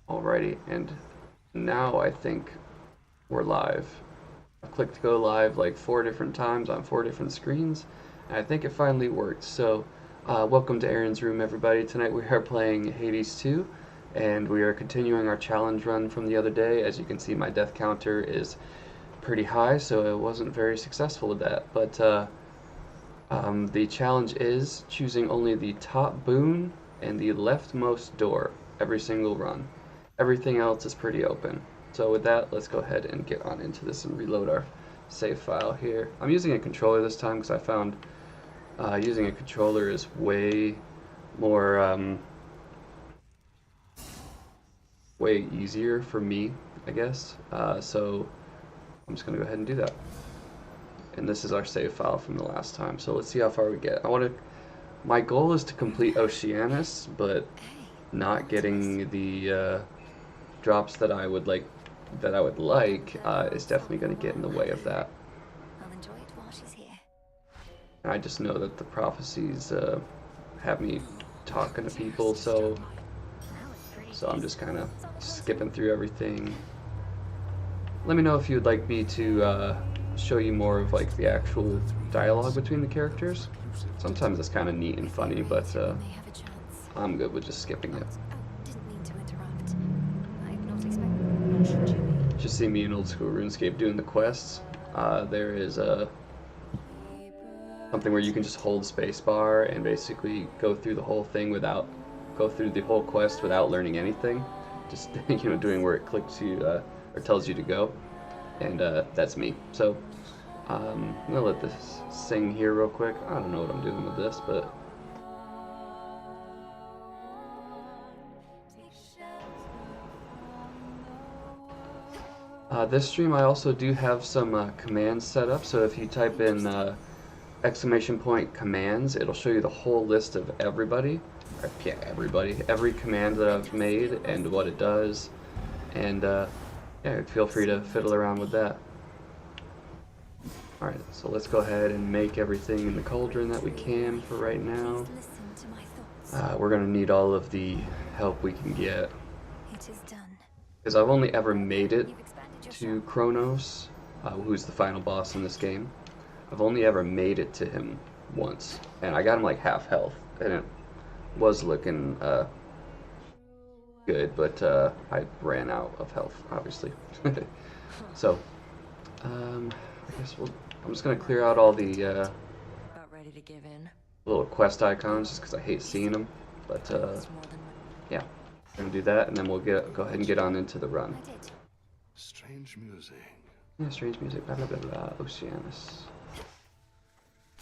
Alrighty, and now I think we're live. I've clicked go live like 4 different times on 4 different screens, and I think it finally worked. So, welcome to Aaron's Room, everybody. Tonight we are playing Hades 2, and we are continuing our challenge run from the other day. As you can see, my death counter is pretty high, so it wasn't very successful with that. But the challenge is choosing only the top boon and the leftmost door every single run. Everything else is pretty open. So with that, let's go ahead and get on into this and reload our save file here. I'm using a controller this time because I found using a controller is way more, way easier for me, I guess. So I'm just gonna go ahead and do that. And this is our save file from the last time. So let's see how far we get. My goal is to complete Oceanus, but not getting the drops that I would like is definitely going to get in the way of that. I'll enjoy it while she's here. I just know that the prophecies have me talking to people, so I'm just kind of skipping through everything. Let me know if you'd like me to show you more of like the actual dialogue between the characters. Sometimes it's kind of neat and funny, but I'm good with just skipping it. Didn't mean to interrupt. I've not expected. Nor should you be. Just see me in old school RuneScape doing the quests. There is something where you can just hold spacebar and basically go through the whole quest without learning anything. Just doing where it clicks you or tells you to go, and that's me. So I'm gonna let this sing here real quick. I don't know what I'm doing with this, but this stream I also do have some commands set up, so if you type in !commands, it'll show you the whole list of everybody. Yeah, every command that I've made and what it does, and yeah, feel free to fiddle around with that. Alright, so let's go ahead and make everything in the cauldron that we can for right now. We're going to need all of the help we can get, It is done. because I've only ever made it to Kronos, who's the final boss in this game. I've only ever made it to him once, and I got him like half health, and it was looking good, but I ran out of health, obviously. So, I guess I'm just gonna clear out all the About ready to give in. little quest icons just because I hate seeing them. But yeah, I'm gonna do that, and then we'll go ahead and get on into the run. I did. Strange music. Yeah, strange music. Blah blah blah blah. Oceanus.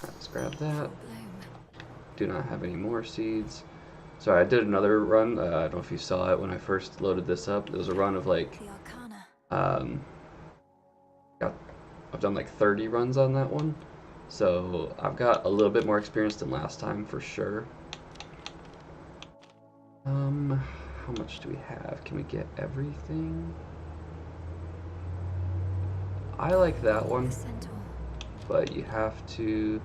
Alright, let's grab that. Bloom. Do not have any more seeds. Sorry, I did another run. I don't know if you saw it when I first loaded this up. It was a run of like, The Arcana. I've done like 30 runs on that one. So I've got a little bit more experience than last time for sure. How much do we have? Can we get everything? I like that one, The Centaur. but you have to...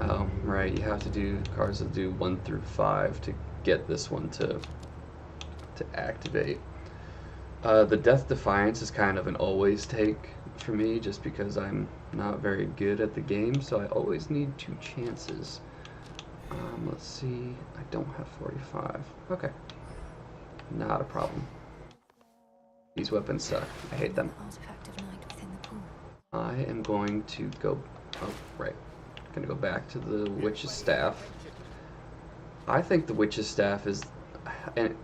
Oh, right, you have to do cards that do 1 through 5 to get this one to activate. The Death Defiance is kind of an always take for me, just because I'm not very good at the game, so I always need 2 chances. Let's see, I don't have 45. Okay, not a problem. These weapons suck. I hate them. Artifact of night within the pool. I am going to go... Oh, right. Gonna go back to the Witch's Staff. I think the Witch's Staff is... And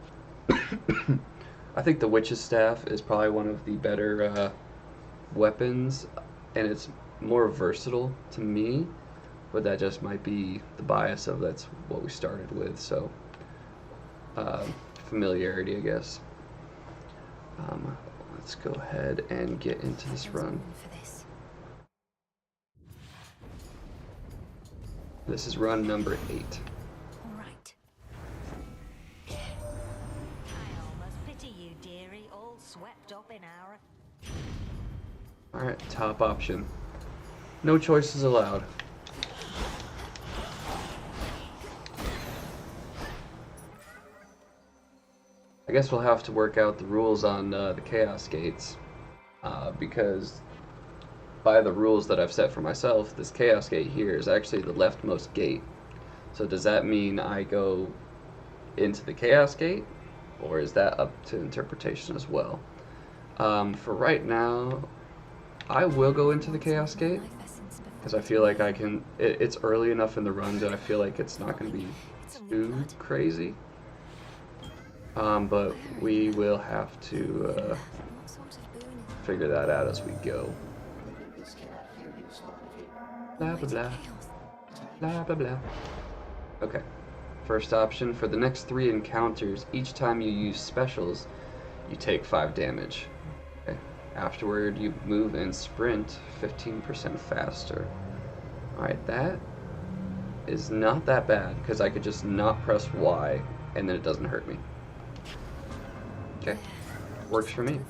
I think the Witch's Staff is probably one of the better weapons, and it's more versatile to me, but that just might be the bias of that's what we started with, so familiarity, I guess. Let's go ahead and get into this run. For this. This is run number 8. All right. I almost pity you, dearie, all swept up in our... Alright, top option. No choices allowed. I guess we'll have to work out the rules on the Chaos Gates, because by the rules that I've set for myself, this Chaos Gate here is actually the leftmost gate. So does that mean I go into the Chaos Gate, or is that up to interpretation as well? For right now, I will go into the Chaos Gate, because I feel like I can, it's early enough in the run that I feel like it's not going to be too crazy. But we will have to figure that out as we go. Blah blah blah. Blah blah blah. Okay. First option, for the next 3 encounters, each time you use specials, you take 5 damage. Okay. Afterward, you move and sprint 15% faster. Alright, that is not that bad, because I could just not press Y, and then it doesn't hurt me. Okay. Works for me.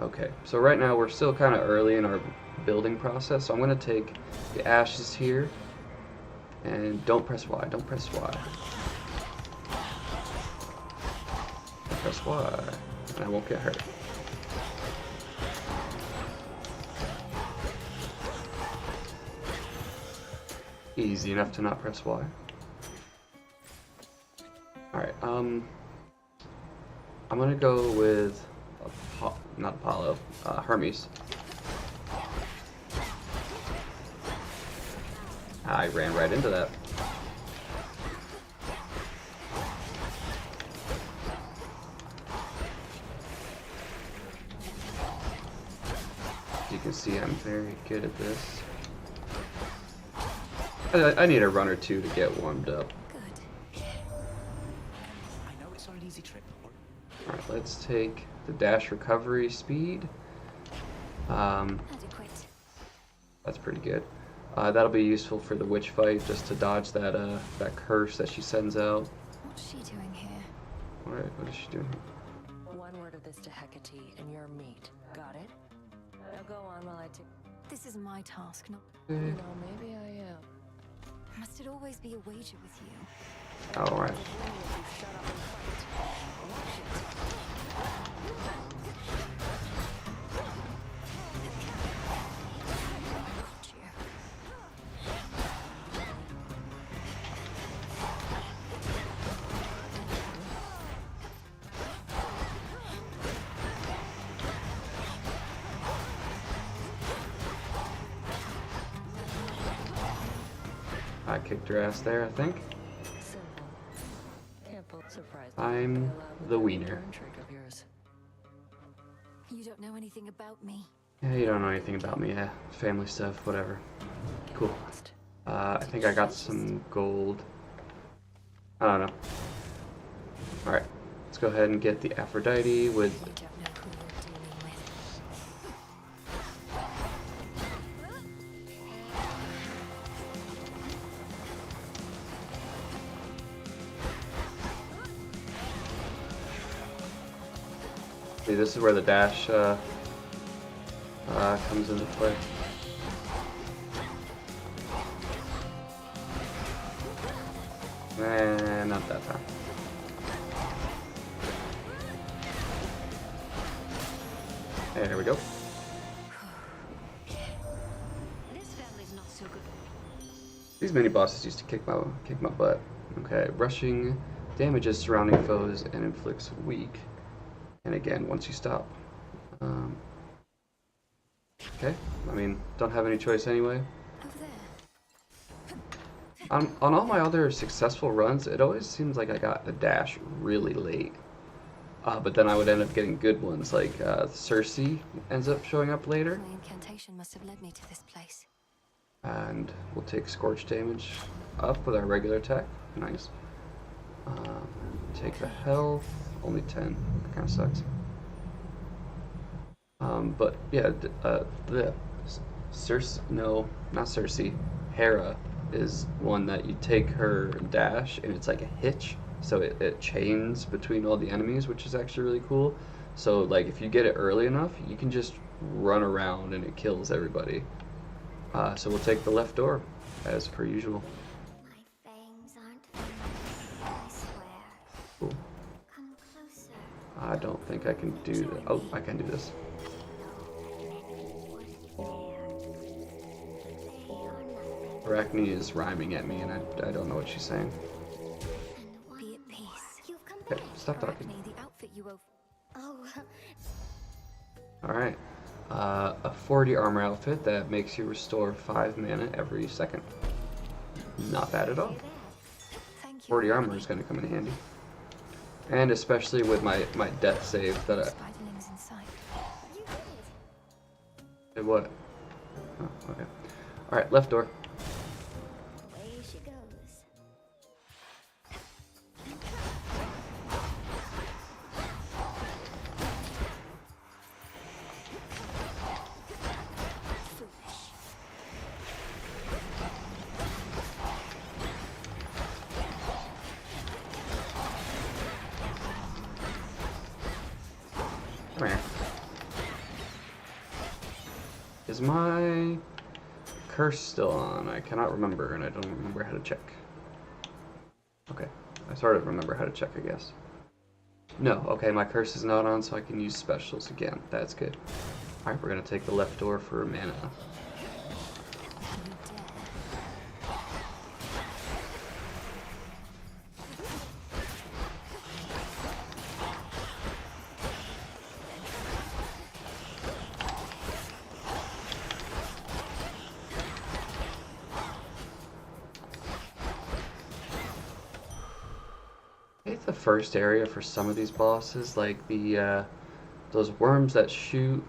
Okay, so right now we're still kind of early in our building process, so I'm going to take the ashes here, and don't press Y, don't press Y. Don't press Y, and I won't get hurt. Easy enough to not press Y. Alright, I'm gonna go with, not Apollo, Hermes. I ran right into that. As you can see, I'm very good at this. I need a run or two to get warmed up. Good. I know it's not an easy trip. Alright, let's take the dash recovery speed. Adequate. That's pretty good. That'll be useful for the witch fight, just to dodge that that curse that she sends out. What's she doing here? Alright, what is she doing here? One word of this to Hecate, and you're meat. Got it? Now go on while I take. This is my task, not. You know, maybe I am. Must it always be a wager with you? Alright. Shut up and fight. Watch it. Got you. I kicked her ass there, I think. Simple. Can't pull surprise. I'm the wiener. Trick of yours. You don't know anything about me. Yeah, you don't know anything about me, yeah. Family stuff, whatever. Cool. Lost. I think I got some gold. I don't know. Alright, let's go ahead and get the Aphrodite with... You don't know who you're dealing with. See, this is where the dash comes into play. Nah, not that time. There we go. This family's not so good. These mini bosses used to kick my butt. Okay, rushing damages surrounding foes and inflicts weak. And again, once you stop. Okay, I mean, don't have any choice anyway. Over there. On all my other successful runs, it always seems like I got the dash really late. But then I would end up getting good ones, like Circe ends up showing up later. My incantation must have led me to this place. And we'll take Scorch damage up with our regular attack. Nice. Take the health, only 10. That kind of sucks. But yeah, the Circe, no, not Circe. Hera is one that you take her dash and it's like a hitch, so it chains between all the enemies, which is actually really cool. So like if you get it early enough, you can just run around and it kills everybody. So we'll take the left door as per usual. My fangs aren't fangs, I swear. Cool. Come I don't think I can do that. Oh, I can do this. Arachne is rhyming at me, and I don't know what she's saying. Be at peace. You've come Okay, back. stop talking. Arachne, the outfit you wove. Oh, Alright. A 40 armor outfit that makes you restore 5 mana every second. Not bad at all. Thank you. 40 armor is going to come in handy. And especially with my death save that I... Spiderlings in sight. you did it. Did what? Oh, okay. Alright, left door. Away she goes. Come here. Is my curse still on? I cannot remember, and I don't remember how to check. Okay, I sort of remember how to check, I guess. No, okay, my curse is not on, so I can use specials again. That's good. Alright, we're gonna take the left door for mana. I hate the first area for some of these bosses, like the those worms that shoot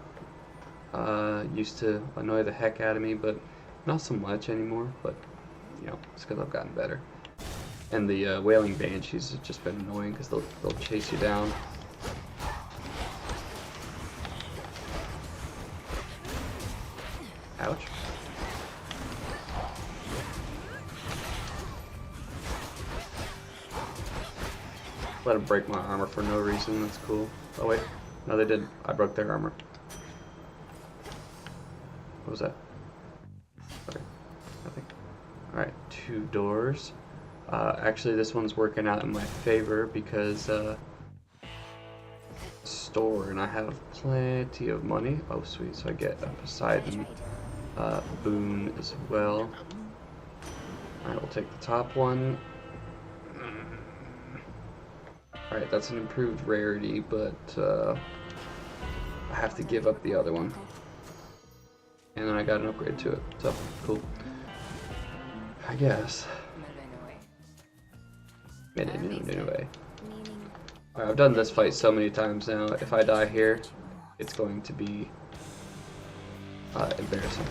used to annoy the heck out of me, but not so much anymore. But you know, it's because I've gotten better. And the wailing banshees have just been annoying because they'll chase you down. Ouch. Let them break my armor for no reason, that's cool. Oh wait, no they didn't. I broke their armor. What was that? Okay, nothing. Alright, 2 doors. Actually this one's working out in my favor because store and I have plenty of money. Oh sweet, so I get a Poseidon boon as well. Alright, we'll take the top one. Alright, that's an improved rarity, but I have to give up the other one. And then I got an upgrade to it, so cool. I guess. Anyway. Alright, I've done this fight so many times now. If I die here, it's going to be embarrassing.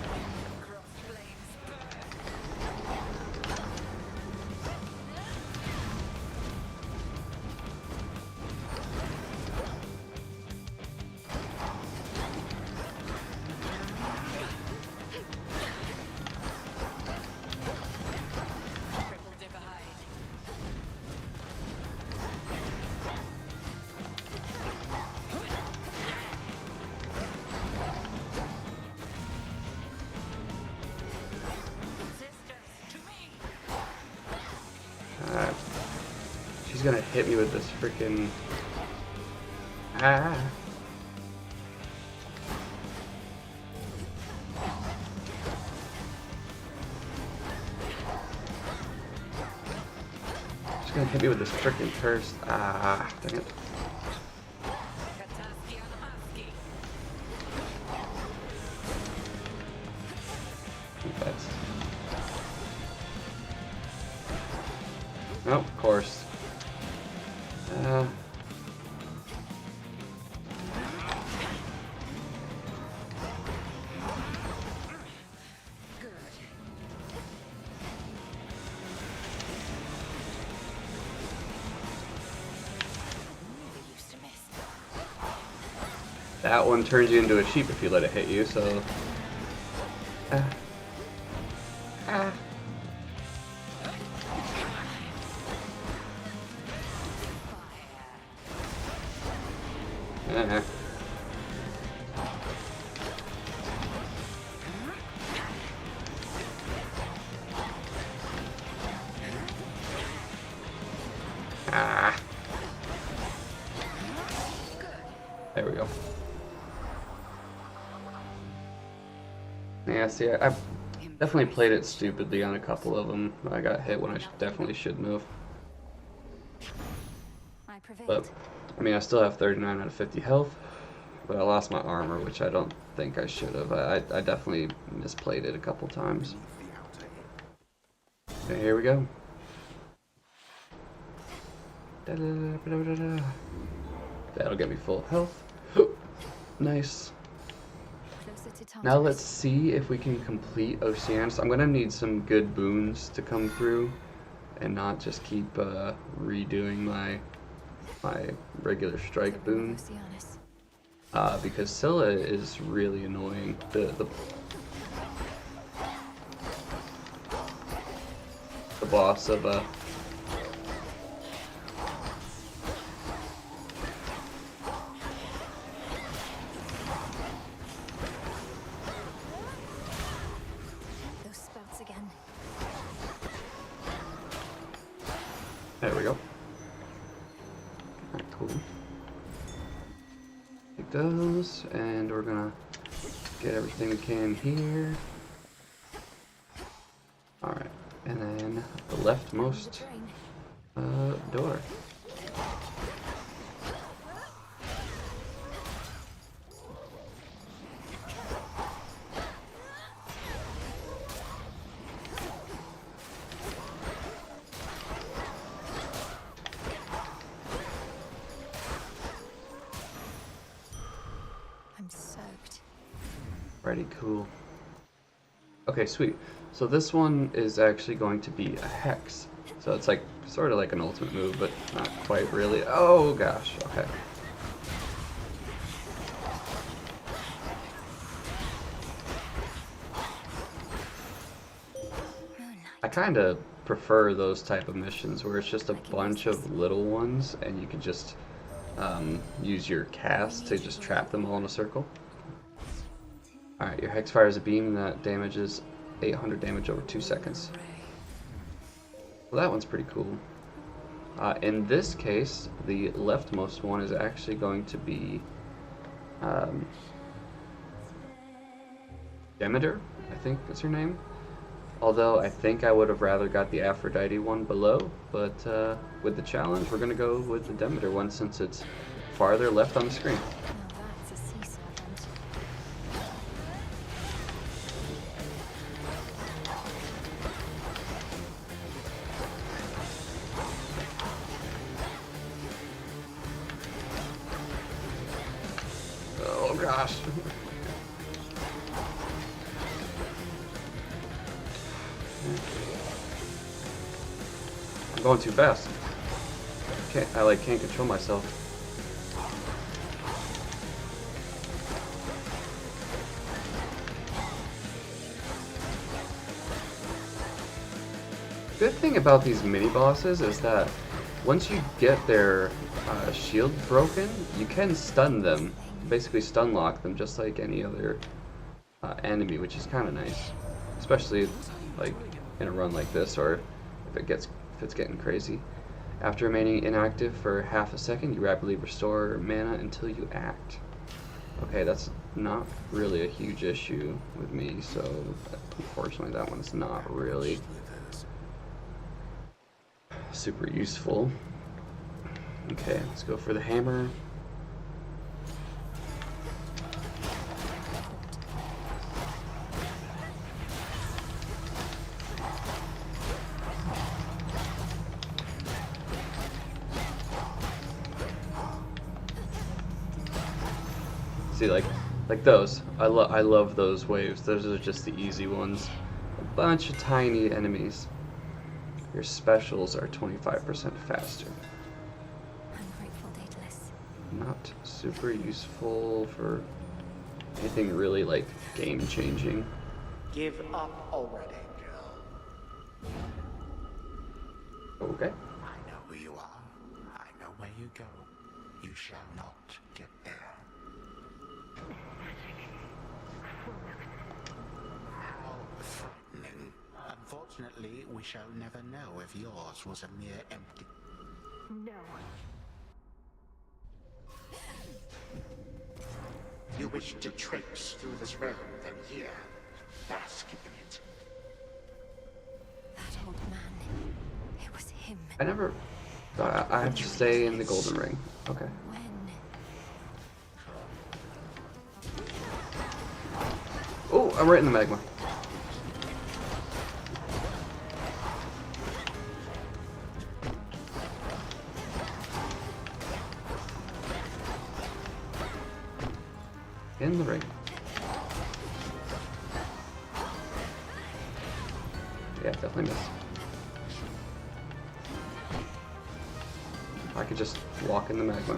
She's gonna hit me with this freaking She's gonna hit me with this freaking curse. Dang it. That's... Oh, of course. That one turns you into a sheep if you let it hit you, so... There we go. Yeah, see, I've definitely played it stupidly on a couple of them. I got hit when I definitely shouldn't have. I prevailed. But, I mean, I still have 39 out of 50 health, but I lost my armor, which I don't think I should have. I definitely misplayed it a couple times. Okay, here we go. Da-da-da-da-da-da. That'll get me full health. Nice. Closer to Now Tartarus. let's see if we can complete Oceanus. I'm gonna need some good boons to come through, and not just keep redoing my regular strike The Ring boon. of Oceanus. Because Scylla is really annoying. The boss of Those spouts again. there we go. Alright, cool. Take those, and we're gonna get everything we can here. Alright, and then the The leftmost train. door. I'm soaked. Pretty cool. Okay, sweet. So this one is actually going to be a hex. So it's like sort of like an ultimate move, but not quite really. Oh gosh. Okay. I kind of prefer those type of missions where it's just a bunch of little ones and you can just use your cast to just trap them all in a circle. Alright, your hex fires a beam that damages 800 damage over 2 seconds. Well, that one's pretty cool. In this case, the leftmost one is actually going to be Demeter, I think is her name. Although I think I would have rather got the Aphrodite one below, but with the challenge, we're going to go with the Demeter one since it's farther left on the screen. Now that's a sea serpent. Oh gosh. I'm going too fast. I can't control myself. Good thing about these mini bosses is that once you get their shield broken, you can stun them. Basically stun lock them just like any other enemy, which is kind of nice, especially like in a run like this, or if it's getting crazy. After remaining inactive for half a second, you rapidly restore mana until you act. Okay, that's not really a huge issue with me, so unfortunately that one's not really super useful. Okay, let's go for the hammer. See, like those. I love those waves. Those are just the easy ones. A bunch of tiny enemies. Your specials are 25% faster. I'm grateful, Daedalus. Not super useful for anything really like game changing. Give up already, girl. Okay. I know who you are. I know where you go. You shall not get there. How frightening. Unfortunately, we shall never know if yours was a mere empty. No. you wish to traipse through this realm, then here, bask in it. That old man. It was him. I never thought I have to stay in the golden ring. Okay. When? Oh, I'm right in the magma. In the ring. Yeah, definitely miss. I could just walk in the magma.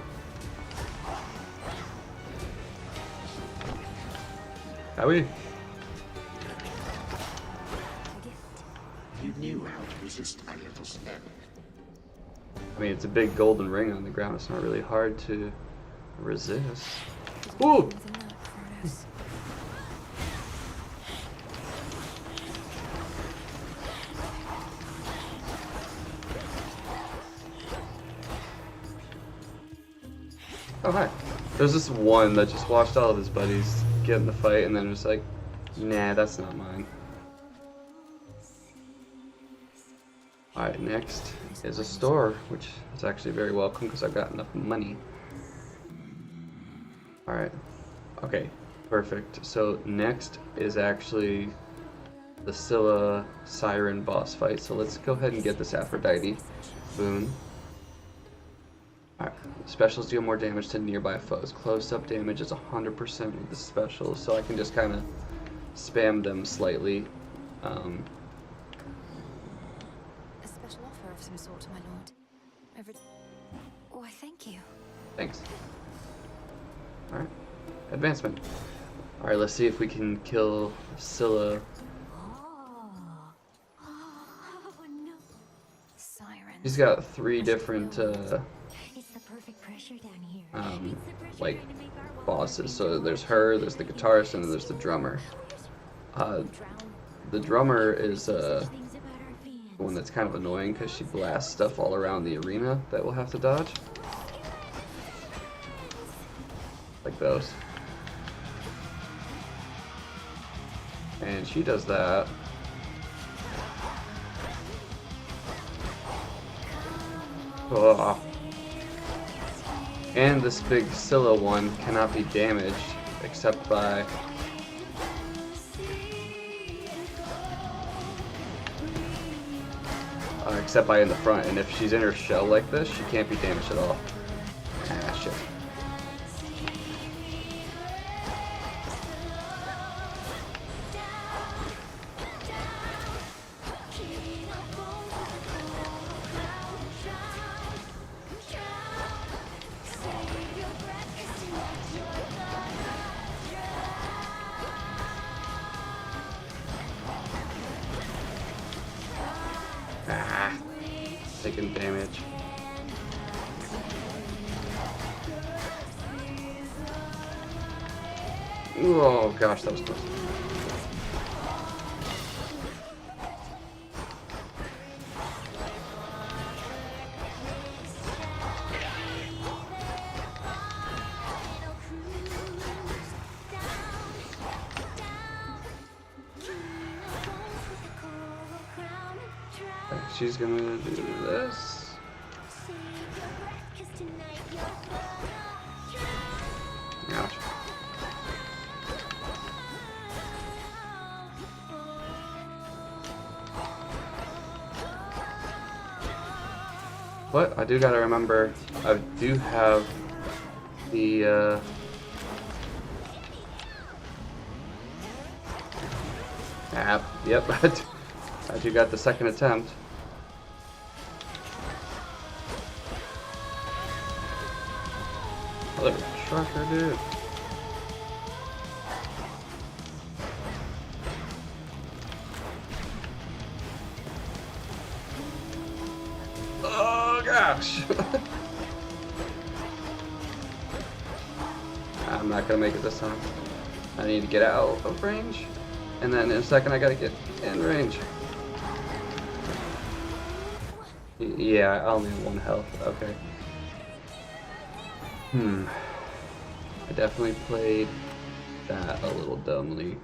Howie. You knew how to resist my little spell. I mean, it's a big golden ring on the ground. It's not really hard to resist. Ooh! Than that, Kronos. Oh, hi. There's this one that just watched all of his buddies get in the fight and then was like, nah, that's not mine. Alright, next is a store, which is actually very welcome because I've got enough money. Alright. Okay, perfect. So next is actually the Scylla Siren boss fight. So let's go ahead and get this Aphrodite boon. Alright, specials deal more damage to nearby foes. Close-up damage is 100% with the specials, so I can just kind of spam them slightly. A special offer of some sort, my lord. Why, thank you. Thanks. Alright, advancement. Alright, let's see if we can kill Scylla. Siren. She's got 3 different, It's the perfect pressure down here. like, bosses. So there's her, there's the guitarist, and then there's the drummer. The drummer is, the one that's kind of annoying because she blasts stuff all around the arena that we'll have to dodge. Like those. And she does that. Ugh. And this big Scylla one cannot be damaged except by in the front, and if she's in her shell like this, she can't be damaged at all. Ah, shit. Ah, taking damage. Oh gosh, that was close. She's gonna do this. Ouch. But I do gotta remember, I do have the app. Yep, I do got the second attempt. Mother trucker, dude. Oh gosh. I'm not gonna make it this time. I need to get out of range, and then in a second I gotta get in range. Yeah, I only have 1 health. Okay. I definitely played that a little dumbly.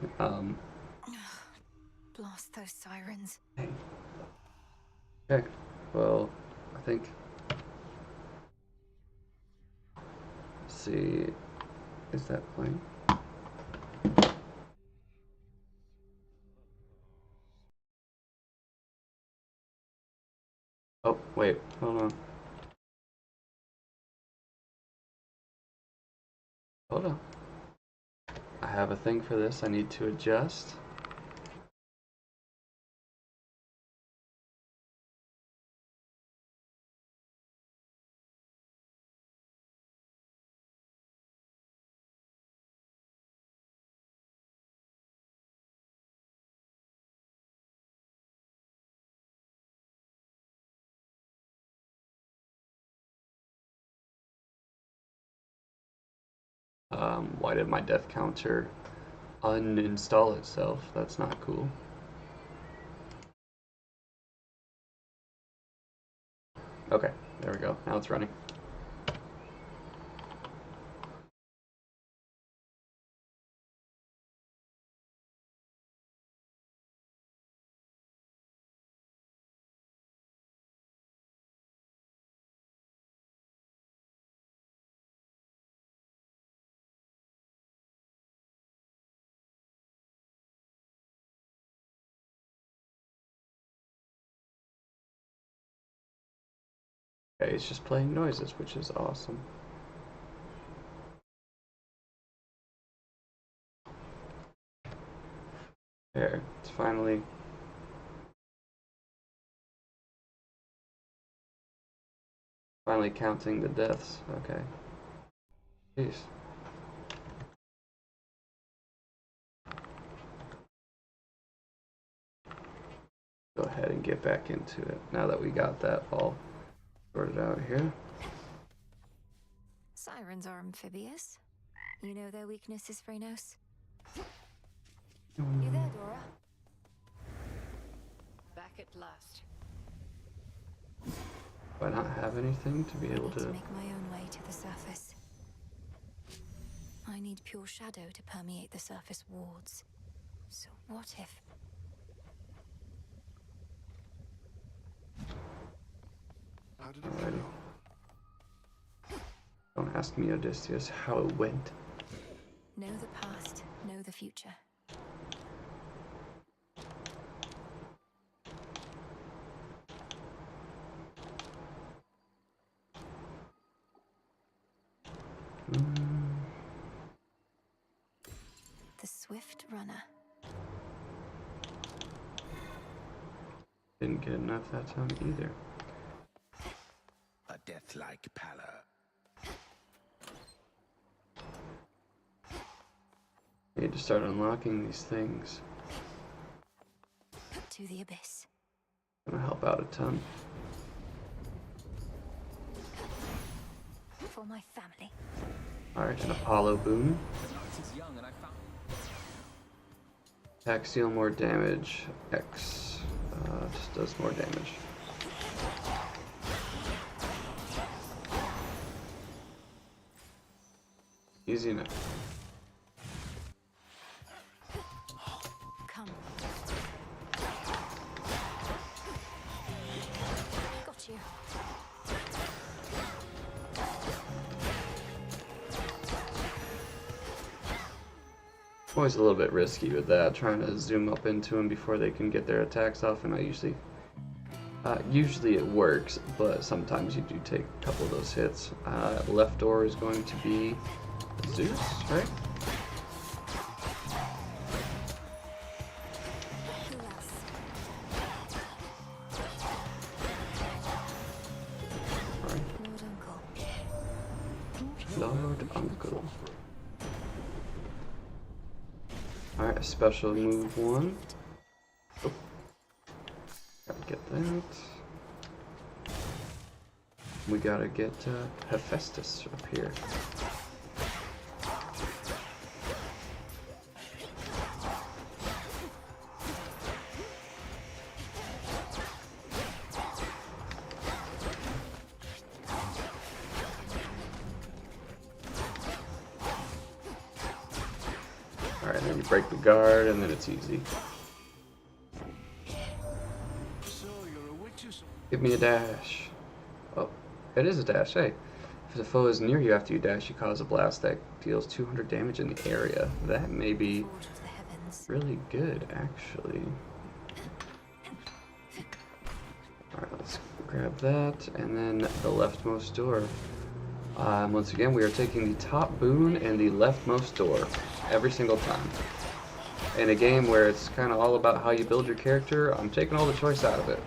Blast those sirens. Okay, well, I think. Let's see, is that playing? Oh, wait, hold on. Hold on. I have a thing for this I need to adjust. Why did my death counter uninstall itself? That's not cool. Okay, there we go. Now it's running. Okay, it's just playing noises, which is awesome. There, it's finally counting the deaths. Okay. Jeez. Go ahead and get back into it now that we got that all sorted out here. Sirens are amphibious. You know their weaknesses, Phrenos? You there, Dora? Back at last. Do I not have anything to be able I need to to... make my own way to the surface. I need pure shadow to permeate the surface wards. So what if... How did it Alrighty. go? Don't ask me, Odysseus, how it went. Know the past, know the future. The Swift Runner. Didn't get enough that time either. A death-like pallor. Need to start unlocking these things. To the abyss. Gonna help out a ton. For my family. Alright, an Apollo boom. Attack deal more damage. X just does more damage. Easy enough. Come. Got you. Always a little bit risky with that, trying to zoom up into them before they can get their attacks off, and I usually it works, but sometimes you do take a couple of those hits. Left door is going to be Zeus, right? Who else? Alright, Lord Uncle. Lord Uncle. Alright, a special move one. Oh. Gotta get that. We gotta get Hephaestus up here. You break the guard, and then it's easy. So you're a witch or something? Give me a dash. Oh, it is a dash. Hey, if the foe is near you after you dash, you cause a blast that deals 200 damage in the area. That may be Forge of the heavens. really good, actually. Alright, let's grab that, and then the leftmost door. Once again, we are taking the top boon and the leftmost door every single time. In a game where it's kind of all about how you build your character, I'm taking all the choice out of it.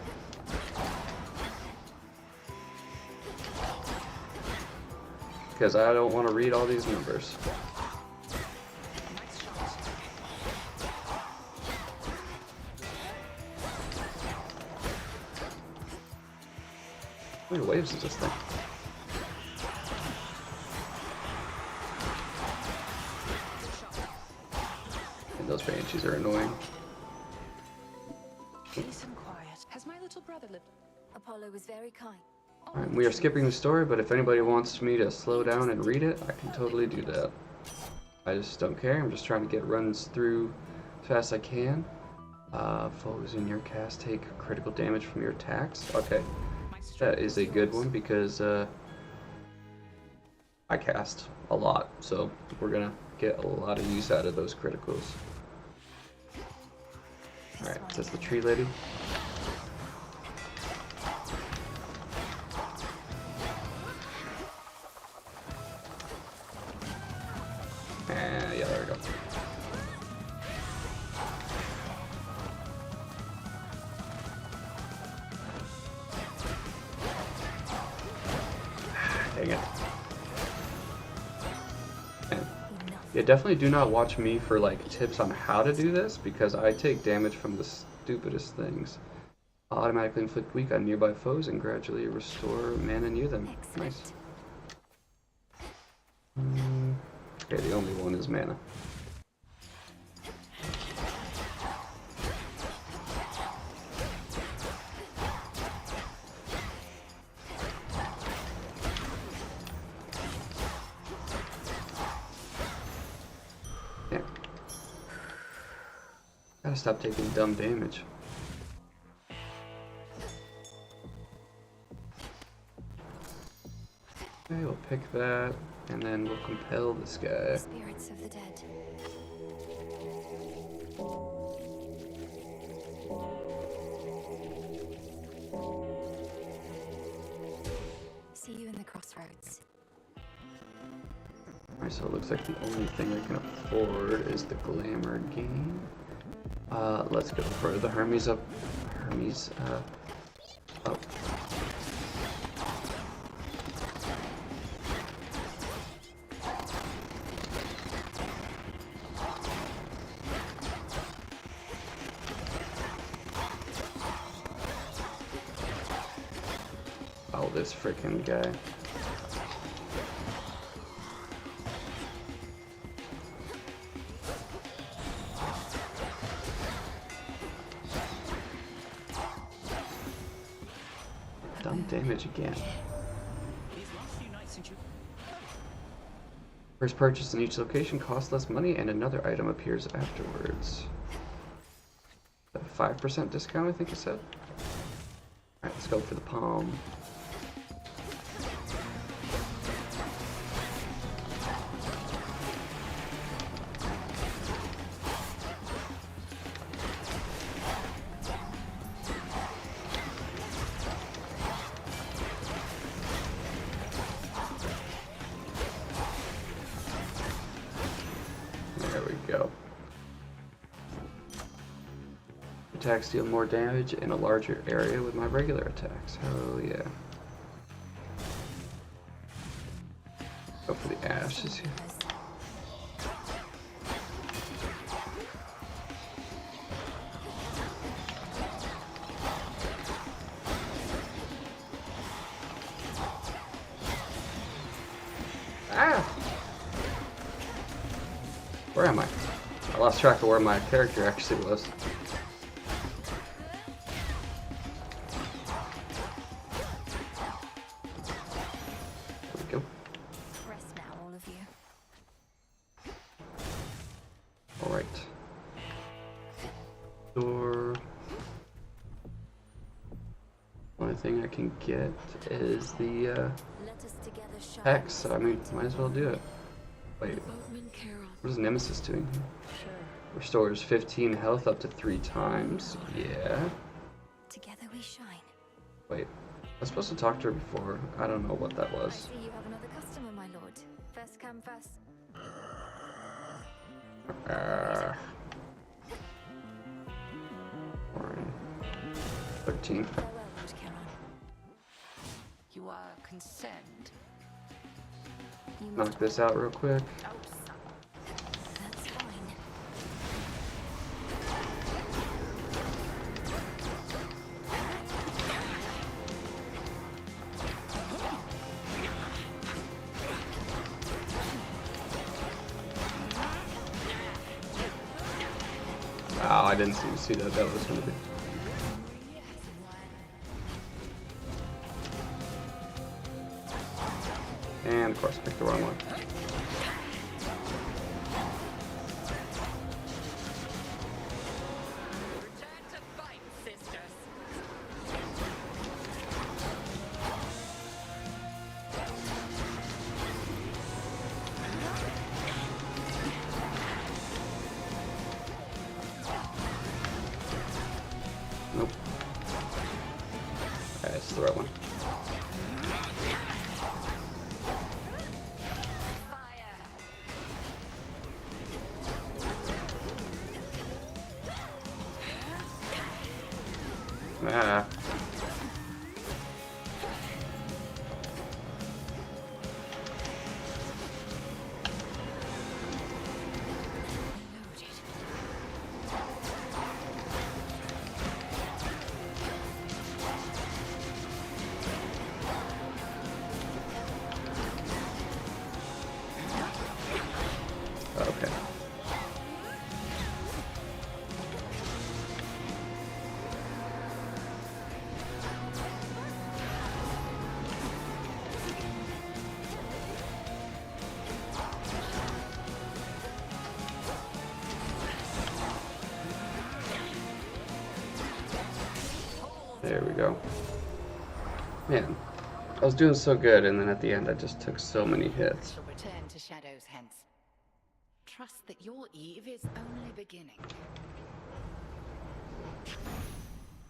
Because I don't want to read all these numbers. How many waves is this thing? And those banshees are annoying. Peace and quiet. Has my little brother lived? Apollo was very kind. Alright, we are skipping the story, but if anybody wants me to slow down and read it, I can totally do that. I just don't care. I'm just trying to get runs through as fast as I can. Foes in your cast take critical damage from your attacks. Okay, that is a good one because I cast a lot, so we're gonna get a lot of use out of those criticals. Alright, is this the tree lady? Yeah, there we go. Dang it. Man. Yeah, definitely do not watch me for like tips on how to do this because I take damage from the stupidest things. Automatically inflict weak on nearby foes and gradually restore mana near them. Nice. Okay, the only one is mana. Yeah. Gotta stop taking dumb damage. Okay, we'll pick that, and then we'll compel this guy. Spirits of the dead. See you in the crossroads. Alright, so it looks like the only thing I can afford is the glamour game. Let's go for the Hermes up. Hermes, up. Oh, this freaking guy. Dumb damage again. First purchase in each location costs less money and another item appears afterwards. A 5% discount, I think it said. Alright, let's go for the palm. There we go. Attacks deal more damage in a larger area with my regular attacks. Hell yeah. Go for the ashes here. Ah! Where am I? I lost track of where my character actually was. There we go. Rest now, all of you. Alright. Door. Only thing I can get is the Let us together shine. hex, so I mean, might as well do it. Wait, Boatman Carol. what is Nemesis doing here? Sure. Restores 15 health up to 3 times. Yeah. Together we shine. Wait, I was supposed to talk to her before. I don't know what that I was. see you have another customer, my lord. First come first. Alright. 13. Farewell, Lord Charon. You consent. You must Knock this out real quick. That's fine. Wow, I didn't see that. That was gonna be. And of course, picked the wrong one. Return to fight, sisters. Nope. Alright, it's the right one. Fire. Ah. Okay. There we go. Man, I was doing so good, and then at the end I just took so many hits. Shall return to shadows hence. Trust that your eve is only beginning.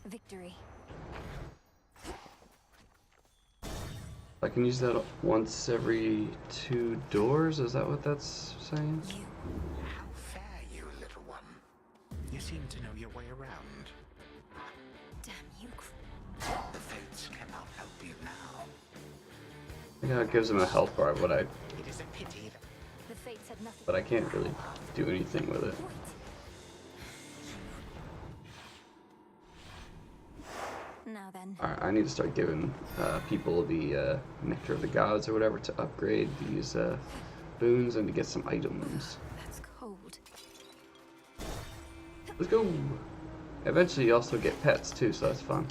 Victory. I can use that once every 2 doors? Is that what that's saying? You. How fair, you little one. You seem to know your way around. Damn you. The fates cannot help you now. I think it gives him a health bar, but It is a pity that The fates had nothing. I can't really do anything with it. Wait. Now then. Alright, I need to start giving people the Nectar of the Gods or whatever to upgrade these boons and to get some items. That's cold. Let's go! Eventually you also get pets too, so that's fun.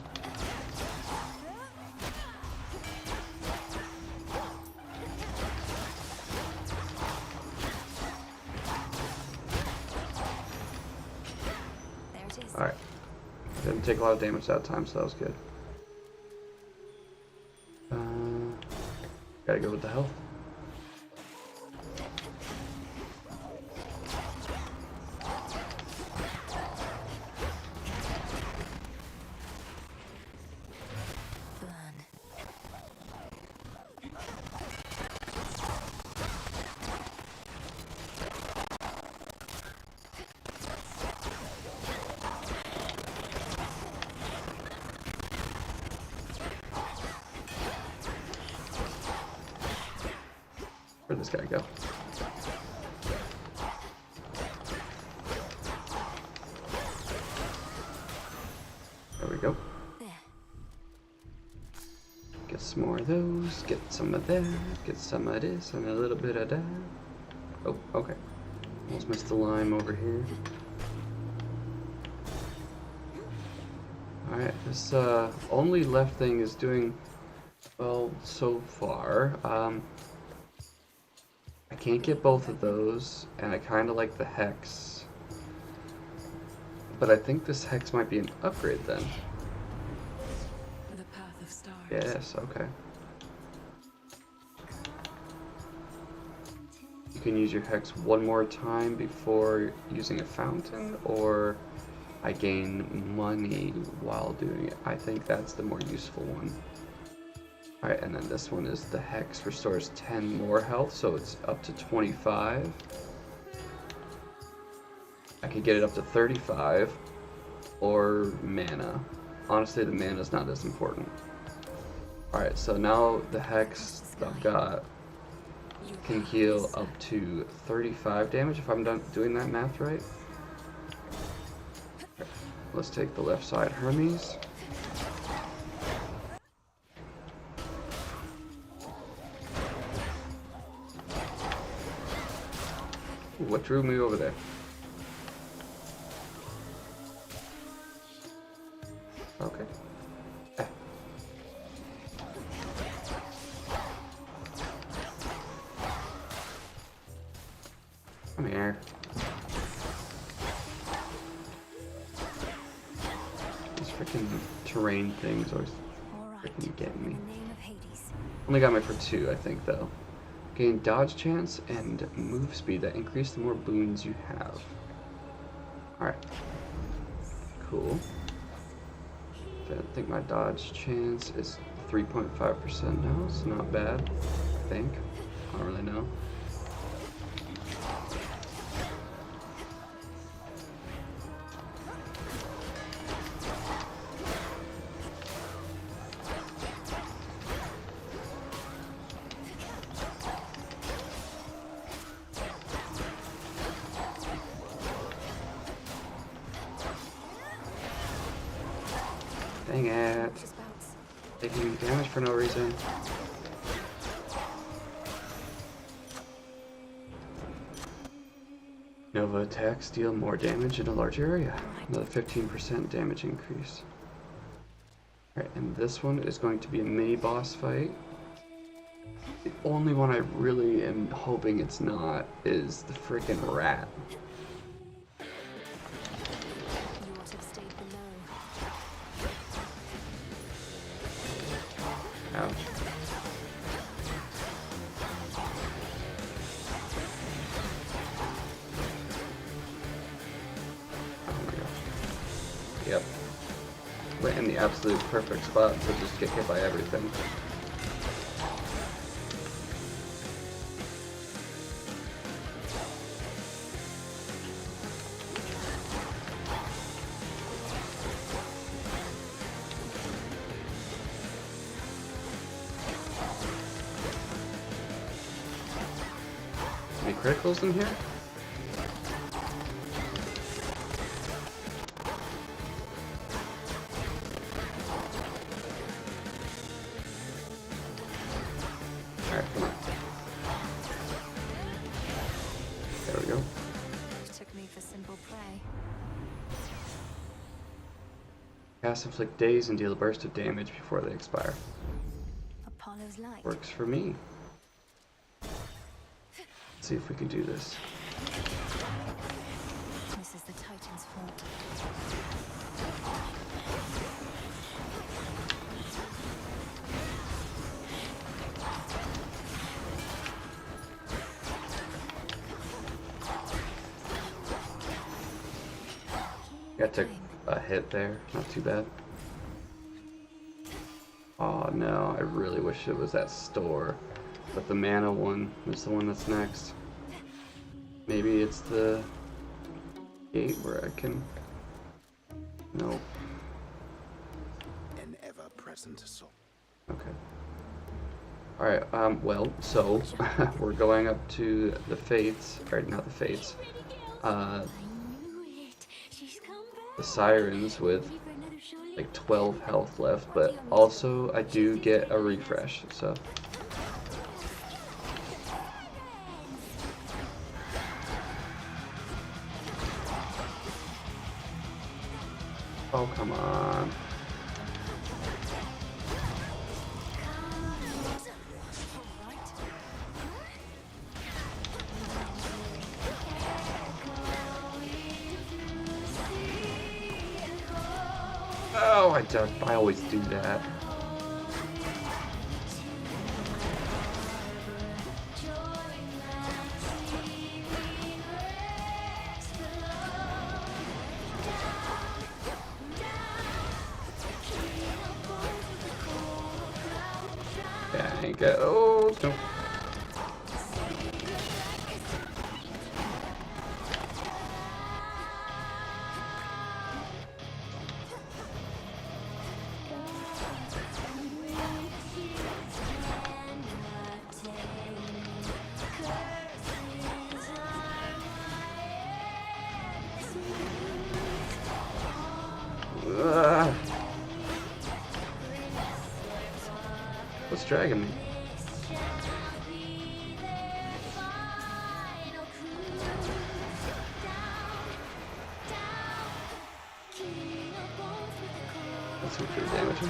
There it is. Alright. Didn't take a lot of damage that time, so that was good. Gotta go with the health. Burn. Where'd this guy go? There we go. There. Get some more of those, get some of that, get some of this, and a little bit of that. Oh, okay. Almost missed the lime over here. Alright, this only left thing is doing well so far. I can't get both of those, and I kind of like the hex. But I think this hex might be an upgrade then. The path of stars. Yes, okay. You can use your hex one more time before using a fountain, or I gain money while doing it. I think that's the more useful one. Alright, and then this one is the hex restores 10 more health, so it's up to 25. I could get it up to 35, or mana. Honestly, the mana's not as important. Alright, so now the hex I've got can heal up to 35 damage if I'm done doing that math right. Let's take the left side Hermes. Ooh, what drew me over there? Okay. Eh. Come here. These freaking terrain things always Alright. freaking get me. In the name of Hades. Only got me for 2, I think, though. Gain dodge chance and move speed that increase the more boons you have. Alright. Cool. I think my dodge chance is 3.5% now. It's not bad, I think. I don't really know. Dang it. Just bounce. Taking damage for no reason. Nova attacks deal more damage in a large area. Another 15% damage increase. Alright, and this one is going to be a mini boss fight. The only one I really am hoping it's not is the freaking rat. You ought to have stayed below. Ouch. Oh my gosh. Yep. We're in the absolute perfect spot to just get hit by everything. Any criticals in here? Alright, come on. There we go. Took me for simple prey. Cast inflict daze and deal a burst of damage before they expire. Apollo's light. Works for me. Let's see if we can do this. This is the Titan's fault. Got took a hit there, not too bad. Oh no, I really wish it was that store. But the mana one is the one that's next. Maybe it's the gate where I can... Nope. An ever-present soul. Okay. Alright, well, so, we're going up to the Fates, or not the Fates, the Sirens with like 12 health left, but also I do get a refresh, so. Oh, come on. I always do that. Yeah, I ain't got. Oh no. What's dragging me? That's some pretty damaging.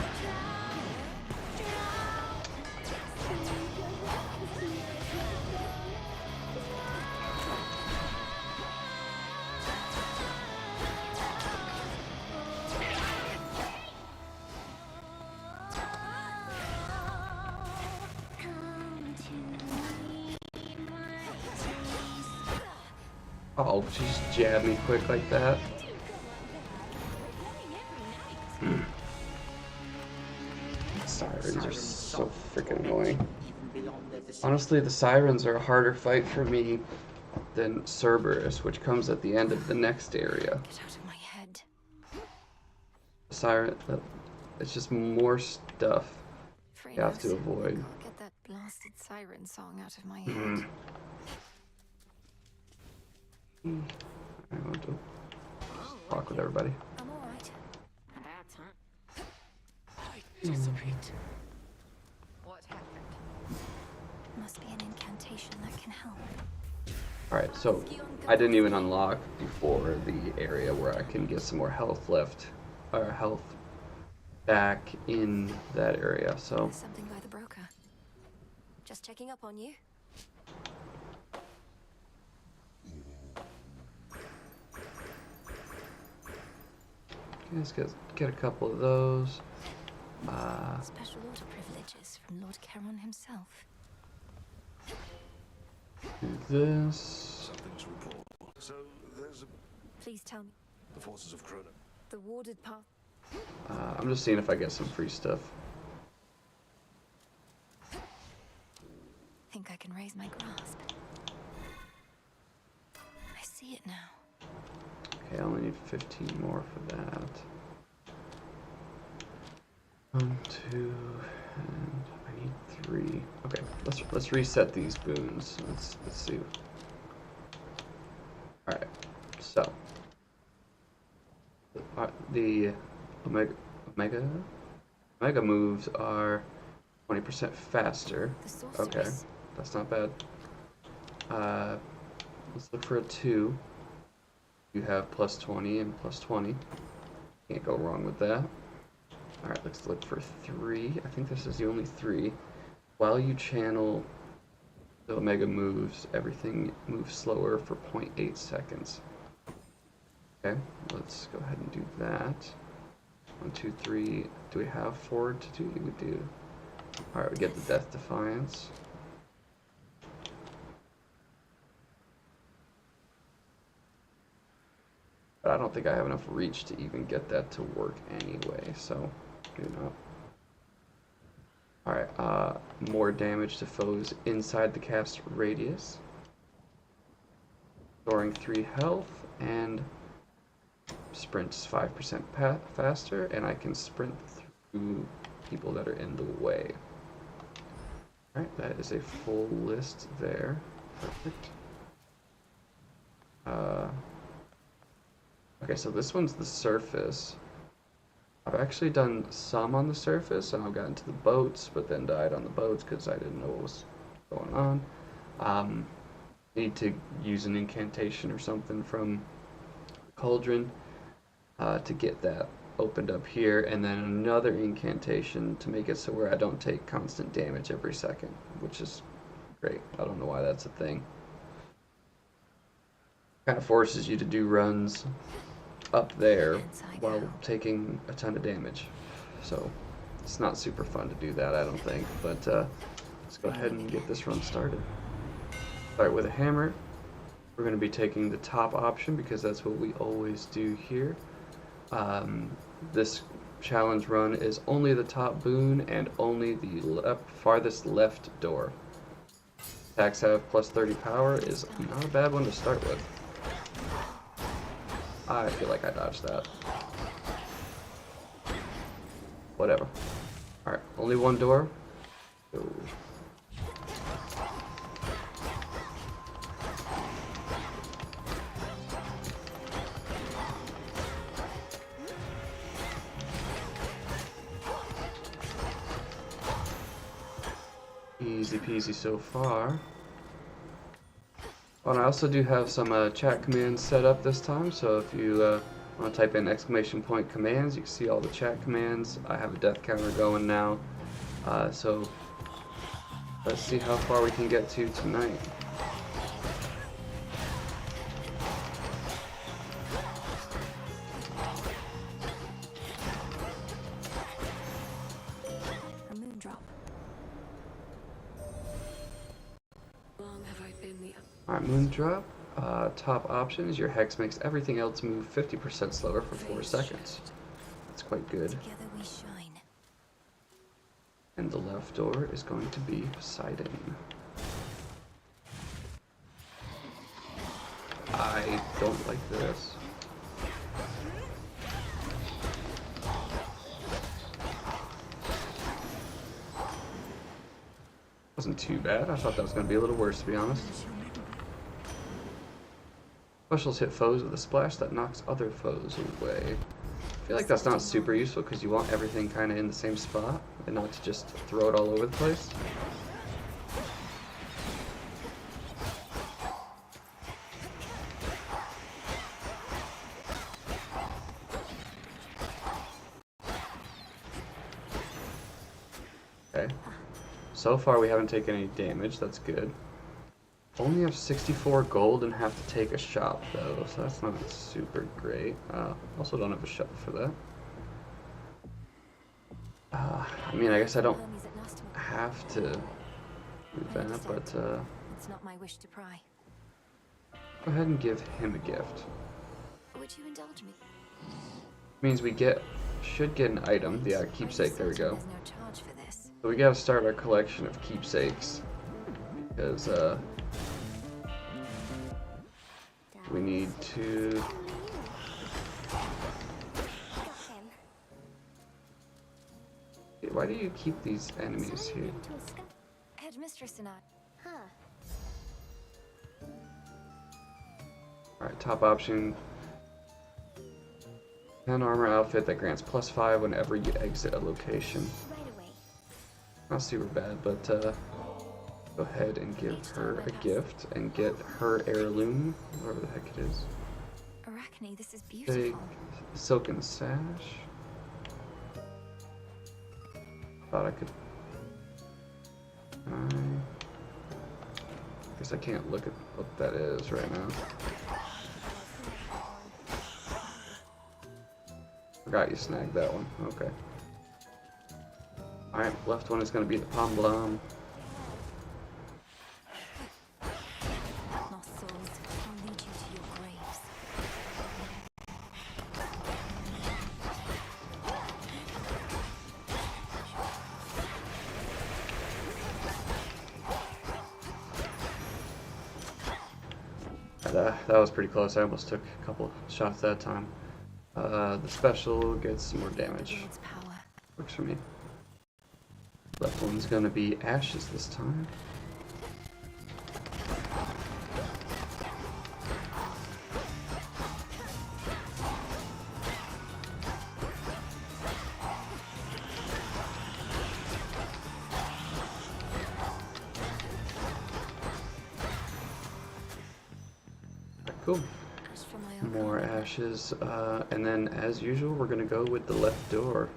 Oh, she just jabbed me quick like that. Sirens are so freaking annoying. Honestly, the Sirens are a harder fight for me than Cerberus, which comes at the end of the next area. Get out of my head. Siren, it's just more stuff you have to Frenos, avoid. Can't get that blasted siren song out of my head. I want to talk with everybody. I'm alright. About time. What happened? Must be an incantation that can help. Alright, so I didn't even unlock before the area where I can get some more health left, or health back in that area, so. There's something by the broker. Just checking up on you. Let's get a couple of those. Special order privileges from Lord Charon himself. Do this. Something's report. So there's Please tell me. the forces of Krona. The warded path. I'm just seeing if I get some free stuff. Think I can raise my grasp. I see it now. Okay, I only need 15 more for that. 1, 2, and I need 3. Okay, let's reset these boons. Let's see. All right, so the Omega moves are 20% faster. The sorceress. Okay, that's not bad. Let's look for a 2. You have plus 20 and plus 20. Can't go wrong with that. Alright, let's look for 3. I think this is the only 3. While you channel the Omega moves, everything moves slower for 0.8 seconds. Okay, let's go ahead and do that. 1, 2, 3. Do we have forward to do? We do. Alright, we get the Death Defiance. But I don't think I have enough reach to even get that to work anyway, so do not. Alright, more damage to foes inside the cast radius. Storing 3 health, and sprints 5% faster, and I can sprint through people that are in the way. Alright, that is a full list there. Perfect. Okay, so this one's the surface. I've actually done some on the surface, and I've gotten to the boats, but then died on the boats because I didn't know what was going on. Need to use an incantation or something from Cauldron to get that opened up here, and then another incantation to make it so where I don't take constant damage every second, which is great. I don't know why that's a thing. Kind of forces you to do runs up there Hence I while go. taking a ton of damage. So it's not super fun to do that, I don't think. But let's go ahead and get this run started. Start with a hammer. We're going to be taking the top option because that's what we always do here. This challenge run is only the top boon and only the farthest left door. Attacks have plus 30 power is not a bad one to start with. I feel like I dodged that. Whatever. Alright, only one door. So easy peasy so far. Oh, and I also do have some chat commands set up this time, so if you want to type in ! commands, you can see all the chat commands. I have a death counter going now, so let's see how far we can get to tonight. A moon drop. Long have I been the Alright, Moondrop. Top option is your Hex makes everything else move 50% slower for 4 seconds. That's quite good. Together we shine. And the left door is going to be Poseidon. I don't like this. Wasn't too bad. I thought that was going to be a little worse, to be honest. Specials hit foes with a splash that knocks other foes away. I feel like that's not super useful because you want everything kind of in the same spot and not to just throw it all over the place. Okay. So far we haven't taken any damage, that's good. Only have 64 gold and have to take a shop though, so that's not super great. Also don't have a shop for that. I mean, I guess I don't Hermes at last. have to do that, but It's not my wish to pry. go ahead and give him a gift. Would you indulge me? Means we should get an item. Yeah, keepsake, there we go. There's no charge for this. So we gotta start our collection of keepsakes. Because, we need to... Why do you keep these enemies here? Headmistress and I. Alright, top option. 10 armor outfit that grants +5 whenever you exit a location. Not super bad, but go ahead and give her a gift and get her heirloom, whatever the heck it is. Arachne, this is Take beautiful. silken sash. Thought I could. Guess I can't look at what that is right now. Forgot you snagged that one. Okay. Alright, left one is going to be the Palm Blom. Lost souls, I'll lead you to your graves. That was pretty close. I almost took a couple shots that time. The special gets some more damage. Its power. Works for me. Left one's gonna be ashes this time. Cool. Ash from my own More garden. ashes, and then as usual, we're gonna go with the left door.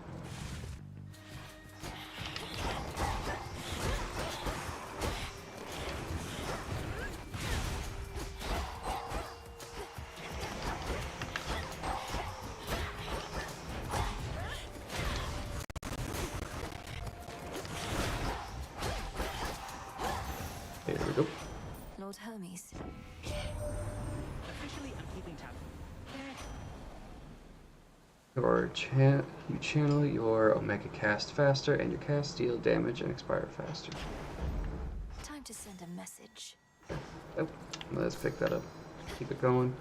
Oop. Lord Hermes. Officially, I'm keeping tabs. You channel your Omega cast faster, and your cast deal damage and expire faster. Time to send a message. Oh, let's pick that up. Keep it going.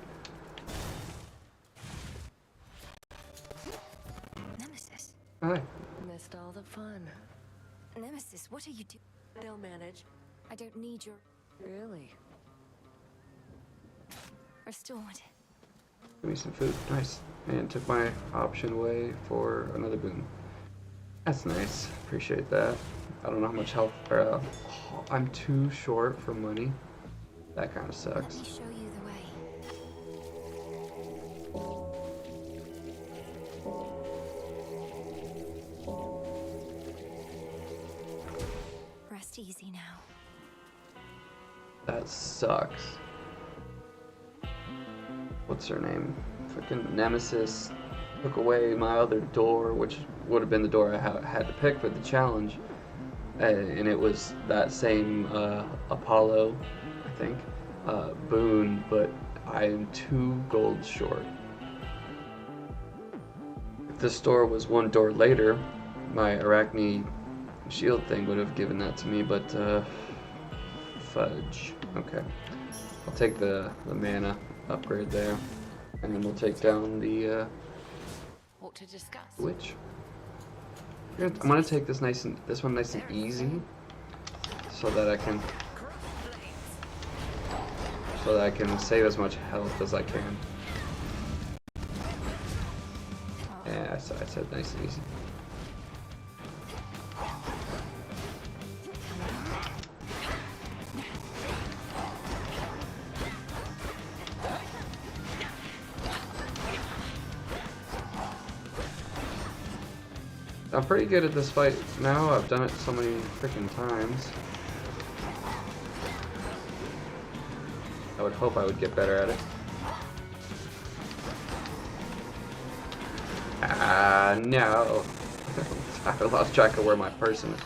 Nemesis. Hi. Missed all the fun. Nemesis, what are you doing? They'll manage. I don't need your Really? restored. Give me some food. Nice. And took my option away for another boon. That's nice. Appreciate that. I don't know how much health. I'm too short for money. That kind of Let sucks. me show you the way. Rest easy now. That sucks. What's her name? Freaking Nemesis took away my other door, which would have been the door I had to pick for the challenge. And it was that same Apollo, I think, boon, but I am 2 gold short. If this door was 1 door later, my Arachne shield thing would have given that to me, but fudge. Okay. I'll take the mana upgrade there, and then we'll take down the What to discuss? witch. I'm gonna take this one nice and easy, so that I can save as much health as I can. Yeah, I said nice and easy. I'm pretty good at this fight now. I've done it so many freaking times. I would hope I would get better at it. Ah, no. I lost track of where my person is.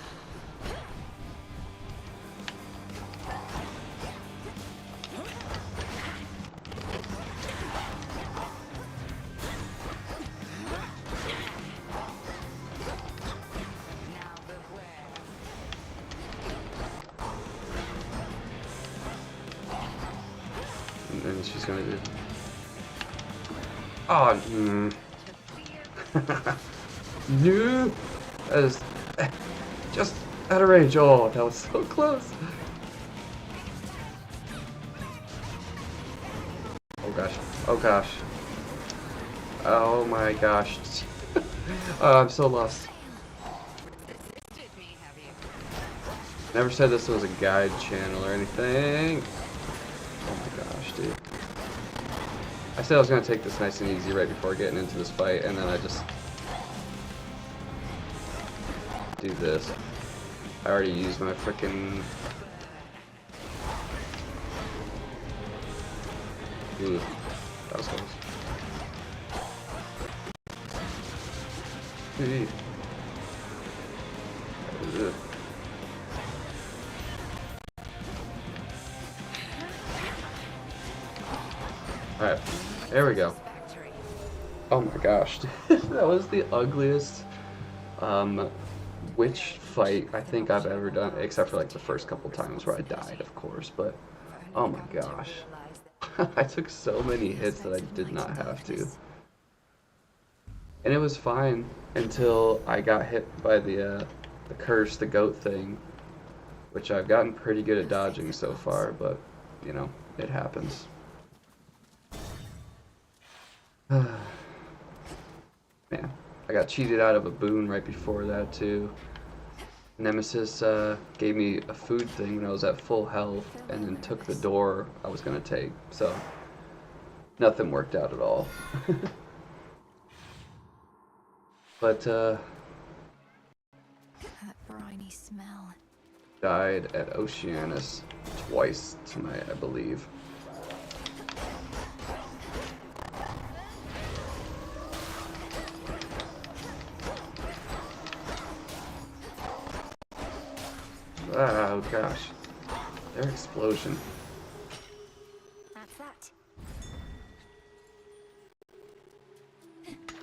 And then she's gonna do. Oh, no! That is just out of range. Oh, that was so close. Oh gosh. Oh gosh. Oh my gosh. Oh, I'm so lost. Never said this was a guide channel or anything. Oh my gosh, dude. I said I was gonna take this nice and easy right before getting into this fight, and then I just do this. I already used my frickin'. Ooh, that was close. Ugh. Alright, there we go. Oh my gosh, that was the ugliest witch fight I think I've ever done, except for like the first couple times where I died, of course, but oh my gosh. I took so many hits that I did not have to. And it was fine until I got hit by the curse, the goat thing, which I've gotten pretty good at dodging so far, but, you know, it happens. Man, I got cheated out of a boon right before that, too. Nemesis gave me a food thing when I was at full health, and then took the door I was going to take, so nothing worked out at all. But, That briny smell. died at Oceanus twice tonight, I believe. Oh gosh. Their explosion. That's that.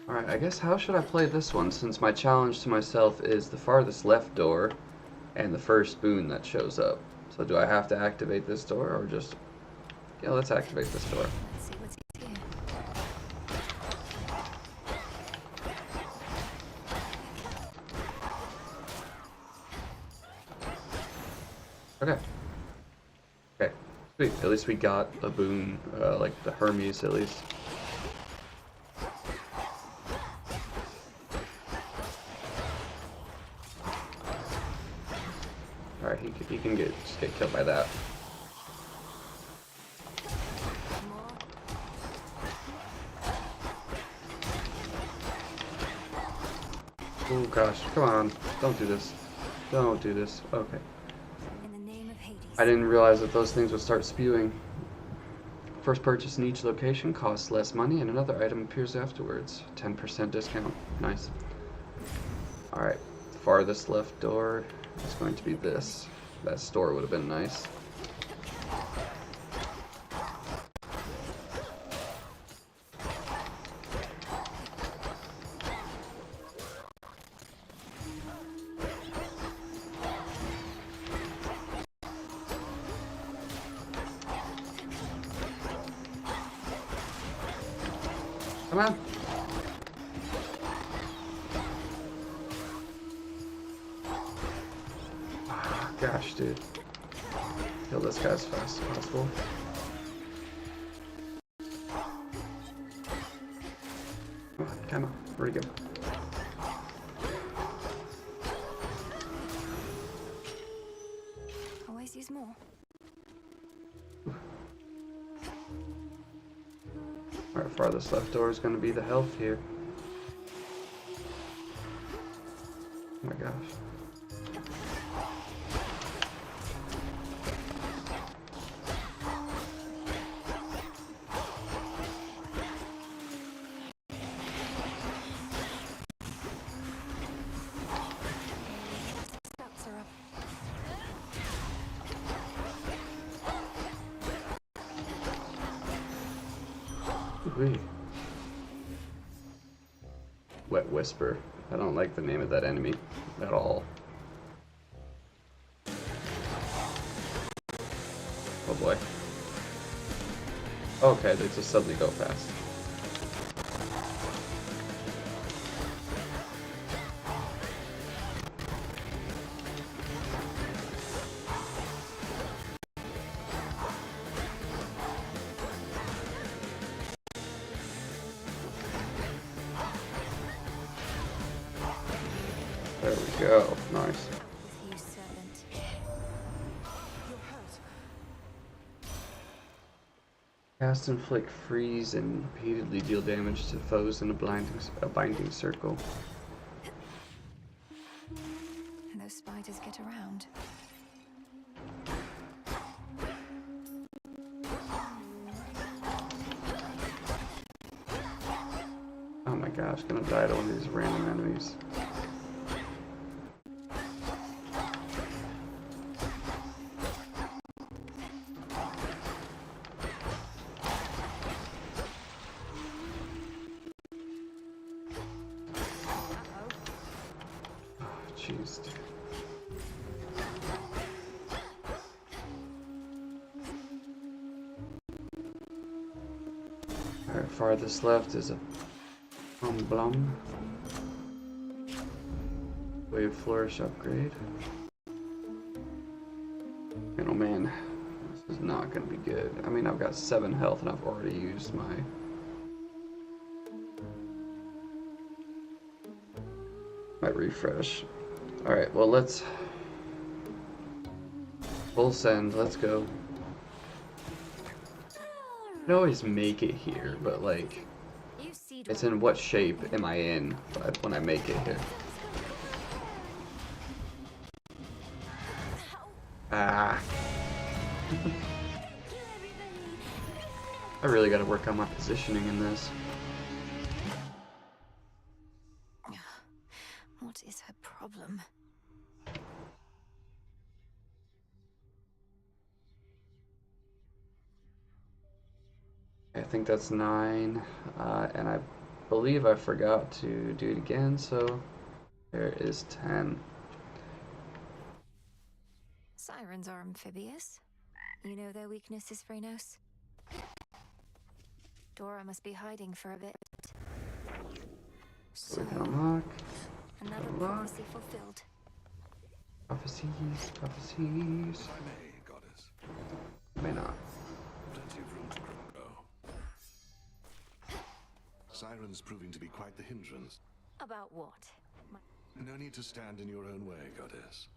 Alright, I guess how should I play this one, since my challenge to myself is the farthest left door and the first boon that shows up. So do I have to activate this door, or just... Yeah, let's activate this door. Let's see what's here. Okay. Okay. Sweet. At least we got a boon, like the Hermes at least. Alright, he can just get killed by that. Oh gosh, come on. Don't do this. Don't do this. Okay. In the name of Hades. I didn't realize that those things would start spewing. First purchase in each location costs less money, and another item appears afterwards. 10% discount. Nice. Alright, farthest left door is going to be this. That store would have been nice. Come on. Oh, gosh, dude. Kill this guy as fast as possible. Come on. Where'd he go? Always use more. Alright, farthest left door is going to be the health here. Oh my gosh. Stats are up. Ooh-wee. Wet Whisper. I don't like the name of that enemy at all. Oh boy. Okay, they just suddenly go fast. There we go. Nice. With you, servant. Cast inflict freeze and repeatedly deal damage to foes in a binding circle. And those spiders get around. Oh my gosh, gonna die to one of these random enemies. Jeez. Alright, farthest left is a Blum. Wave Flourish upgrade. And oh man, this is not gonna be good. I mean, I've got 7 health and I've already used my refresh. Alright, well let's full send, let's go. I can always make it here, but like, You see, it's in what shape am I in when I make it here? Ah. I really gotta work on my positioning in this. What is her problem? I think that's 9, and I believe I forgot to do it again, so there is 10. Sirens are amphibious. You know their weaknesses, Phrenos? Dora must be hiding for a bit. So So, we can unlock. another unlock. prophecy fulfilled. Prophecies, prophecies. If I may, goddess. May not. Plenty of room to grow. Sirens proving to be quite the hindrance. About what? No need to stand in your own way, goddess.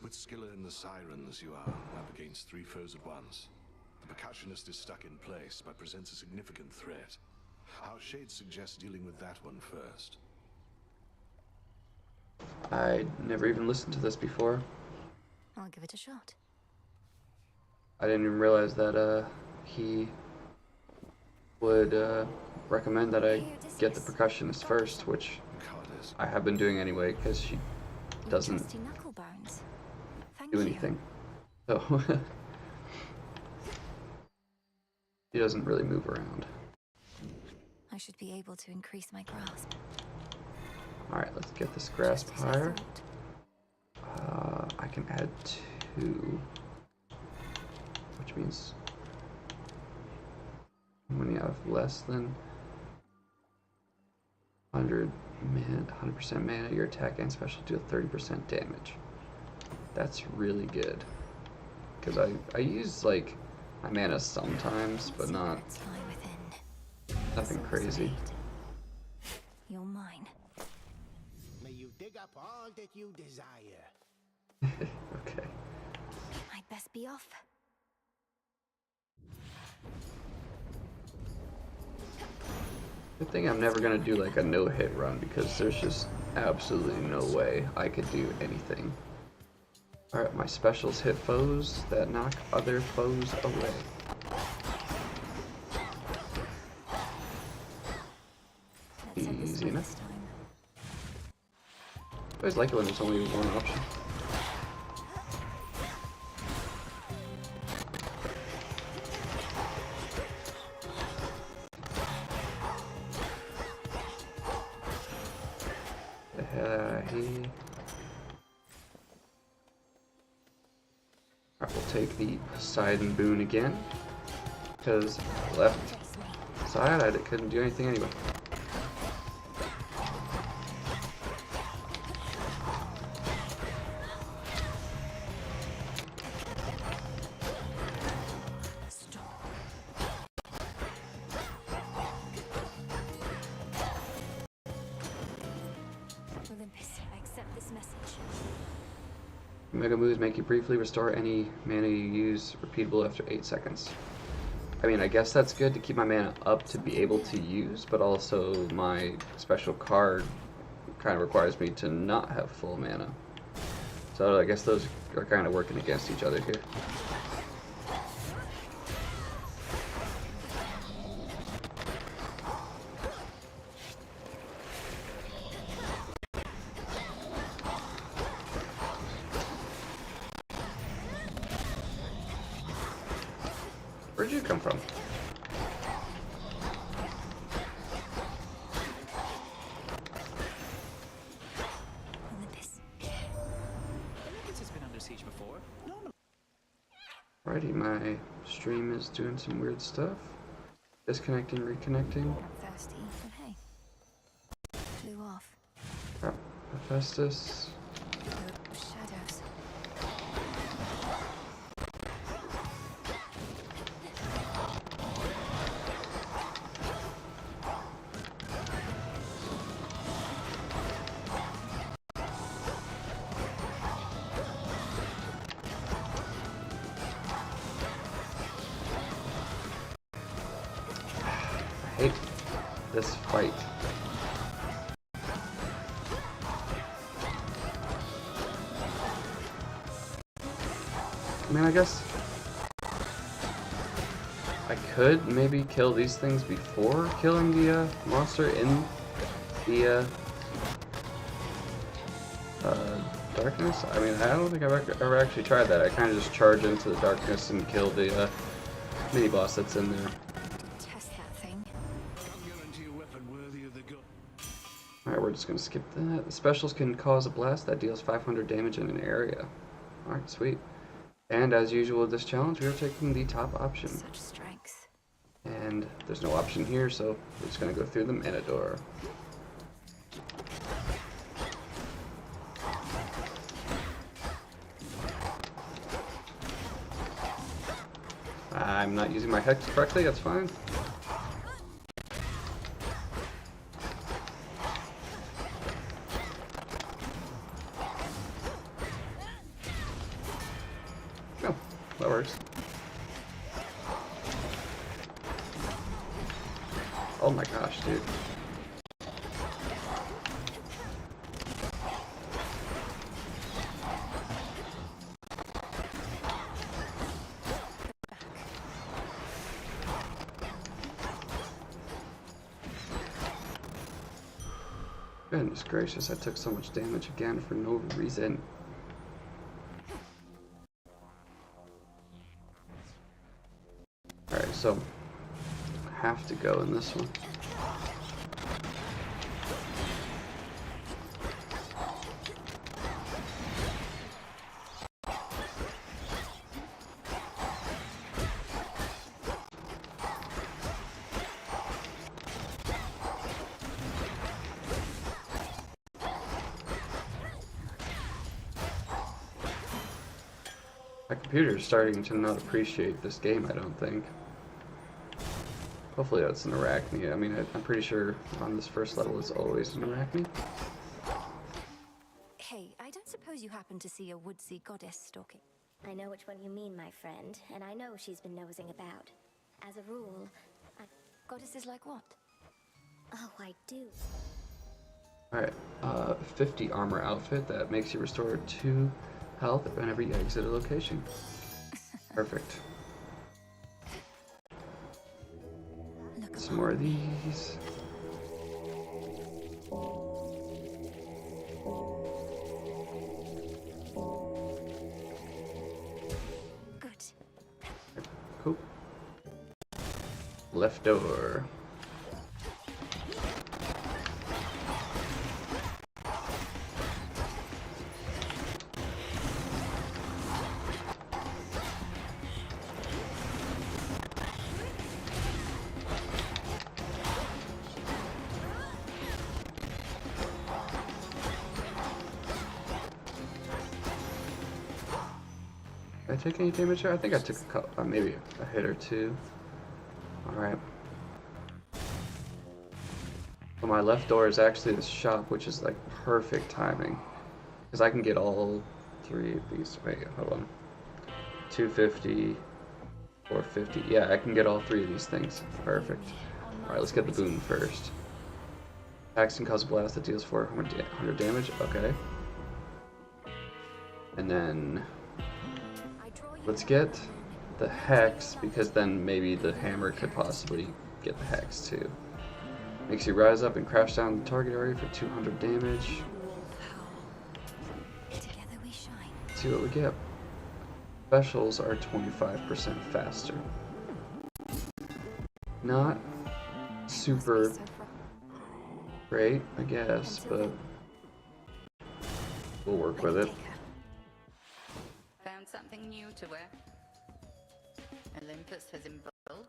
With Skilla and the Sirens, you are up against 3 foes at once. The percussionist is stuck in place, but presents a significant threat. Our shades suggest dealing with that one first. I never even listened to this before. I'll give it a shot. I didn't even realize that he would recommend that I get the percussionist first, which Goddess. I have been doing anyway because she You doesn't trusty knucklebones. Thank do you. anything. So she doesn't really move around. I should be able to increase my grasp. Alright, let's get this grasp Just as I higher. thought. I can add 2, which means when you have less than 100% mana, your attack and special do 30% damage. That's really good. Because I use like my mana sometimes, but not Secrets lie within. nothing Soul crazy. Spade. You're mine. May you dig up all that you desire. Okay. I'd best be off. Good thing I'm never gonna do like a no-hit run because there's just absolutely no way I could do anything. Alright, my specials hit foes that knock other foes away. Let's head this Easy way enough. this time. I always like it when there's only one option. Alright, we'll take the Poseidon boon again. Because left Chase me. side, I couldn't do anything anyway. Stop. Olympus, I accept this message. Mega moves make you briefly restore any mana you use, repeatable after 8 seconds. I mean, I guess that's good to keep my mana up to be able to use, but also my special card kind of requires me to not have full mana. So I guess those are kind of working against each other here. Where'd you come from? Olympus. Olympus has been under siege before. Alrighty, my stream is doing some weird stuff. Disconnecting, reconnecting. I'm thirsty, but hey. Flew off. Oh, Hephaestus. The shadows. I hate this fight. I mean, I guess I could maybe kill these things before killing the monster in the darkness. I mean, I don't think I've ever actually tried that. I kind of just charge into the darkness and kill the mini boss that's in there. Test that just gonna skip that. The specials can cause a blast that deals 500 damage in an area. Alright, sweet. And as usual with this challenge, we are taking the top option. Such strength. And there's no option here, so we're just gonna go through the mana door. I'm not using my hex correctly, that's fine. No, that works. Oh my gosh, dude. Goodness gracious, I took so much damage again for no reason. Alright, so I have to go in this one. My computer is starting to not appreciate this game, I don't think. Hopefully that's an Arachne. I mean, I'm pretty sure on this first level it's always an Arachne. Hey, I don't suppose you happen to see a woodsy goddess stalking? I know which one you mean, my friend, and I know she's been nosing about. As a rule, Goddesses like what? oh, I do. Alright, 50 armor outfit that makes you restore 2 health whenever you exit a location. Perfect. Some more of these. Good. Cool. Left door. Did I take any damage here? I think I took a couple, maybe a hit or two. Alright. Well, my left door is actually the shop, which is like perfect timing. Because I can get all 3 of these. Wait, hold on. 250, 450. Yeah, I can get all 3 of these things. Perfect. Alright, let's get the boon first. Attacks can cause a blast that deals 400 damage. Okay. And then let's get the hex, because then maybe the hammer could possibly get the hex too. Makes you rise up and crash down the target area for 200 damage. Together we shine. Let's see what we get. Specials are 25% faster. Not super great, I guess, but we'll work with it. Found something new to wear? Olympus has emboldened.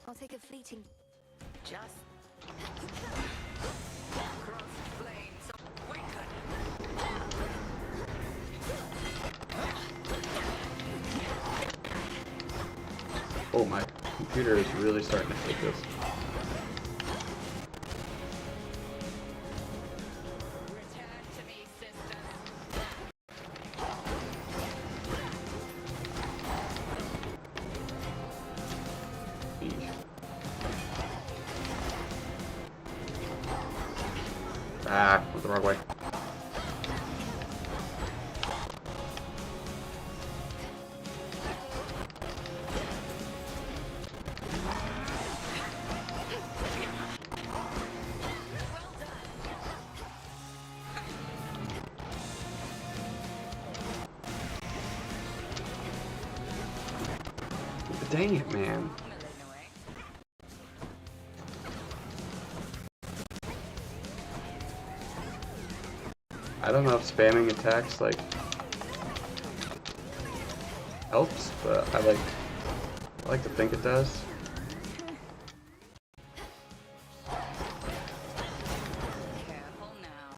I'll take a fleeting. Just cross planes awaken. Oh, my computer is really starting to hate this. Return to me, sisters. Ah, went the wrong way. Dang it, man. don't know if spamming attacks like helps, but I like to think it does. Careful now.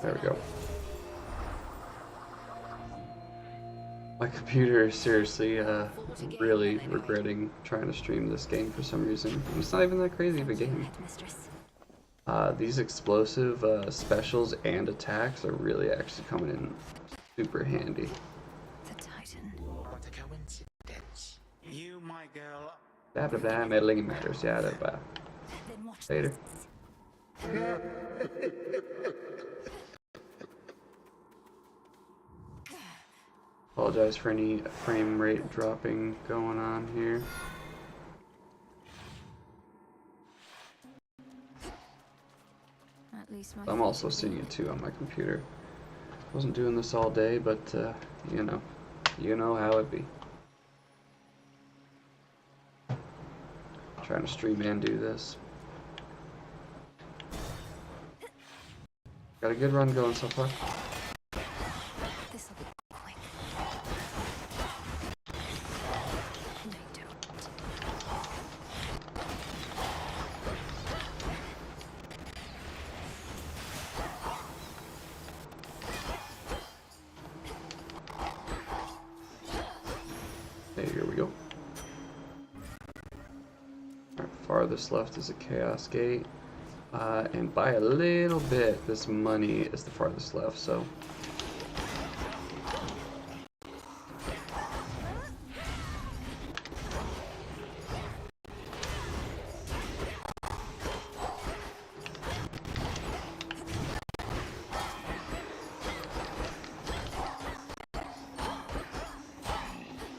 There we go. My computer is seriously really regretting trying to stream this game for some reason. It's not even that crazy of a game. Headmistress. These explosive specials and attacks are really actually coming in super handy. The Titan. What a coincidence. You, my girl, Blah blah blah, meddling in matters, yeah, blah blah. Then watch Later. this. Apologize for any frame rate dropping going on here. At least my I'm also seeing it too on my computer. Wasn't doing this all day, but you know how it be. Trying to stream and do this. Got a good run going so far. This'll be quick. No, don't. Hey, here we go. Alright, farthest left is a Chaos Gate. And by a little bit, this money is the farthest left, so.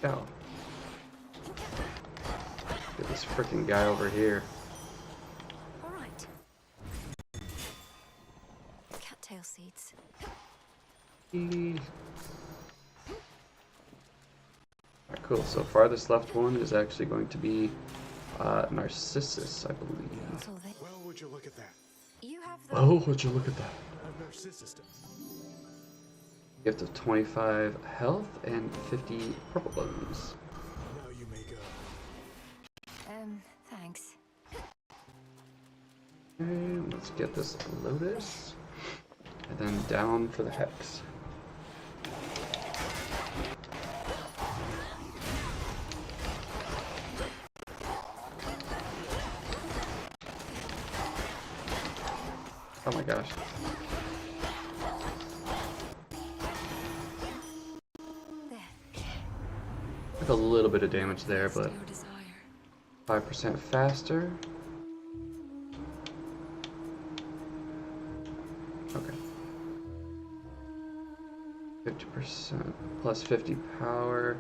Ow. Get this freaking guy over here. All right. Cattail seeds. Alright, cool. So farthest left one is actually going to be Narcissus, I believe. So they, Well, would you look at that? you have the. Oh, would you look at that? I've Narcissus. Gift of 25 health and 50 purple bones. Now you may go. Thanks. And let's get this Lotus. And then down for the Hex. Oh my gosh. There. Took a little bit of damage there, but Your desire. 5% faster. Okay. 50% plus 50 power.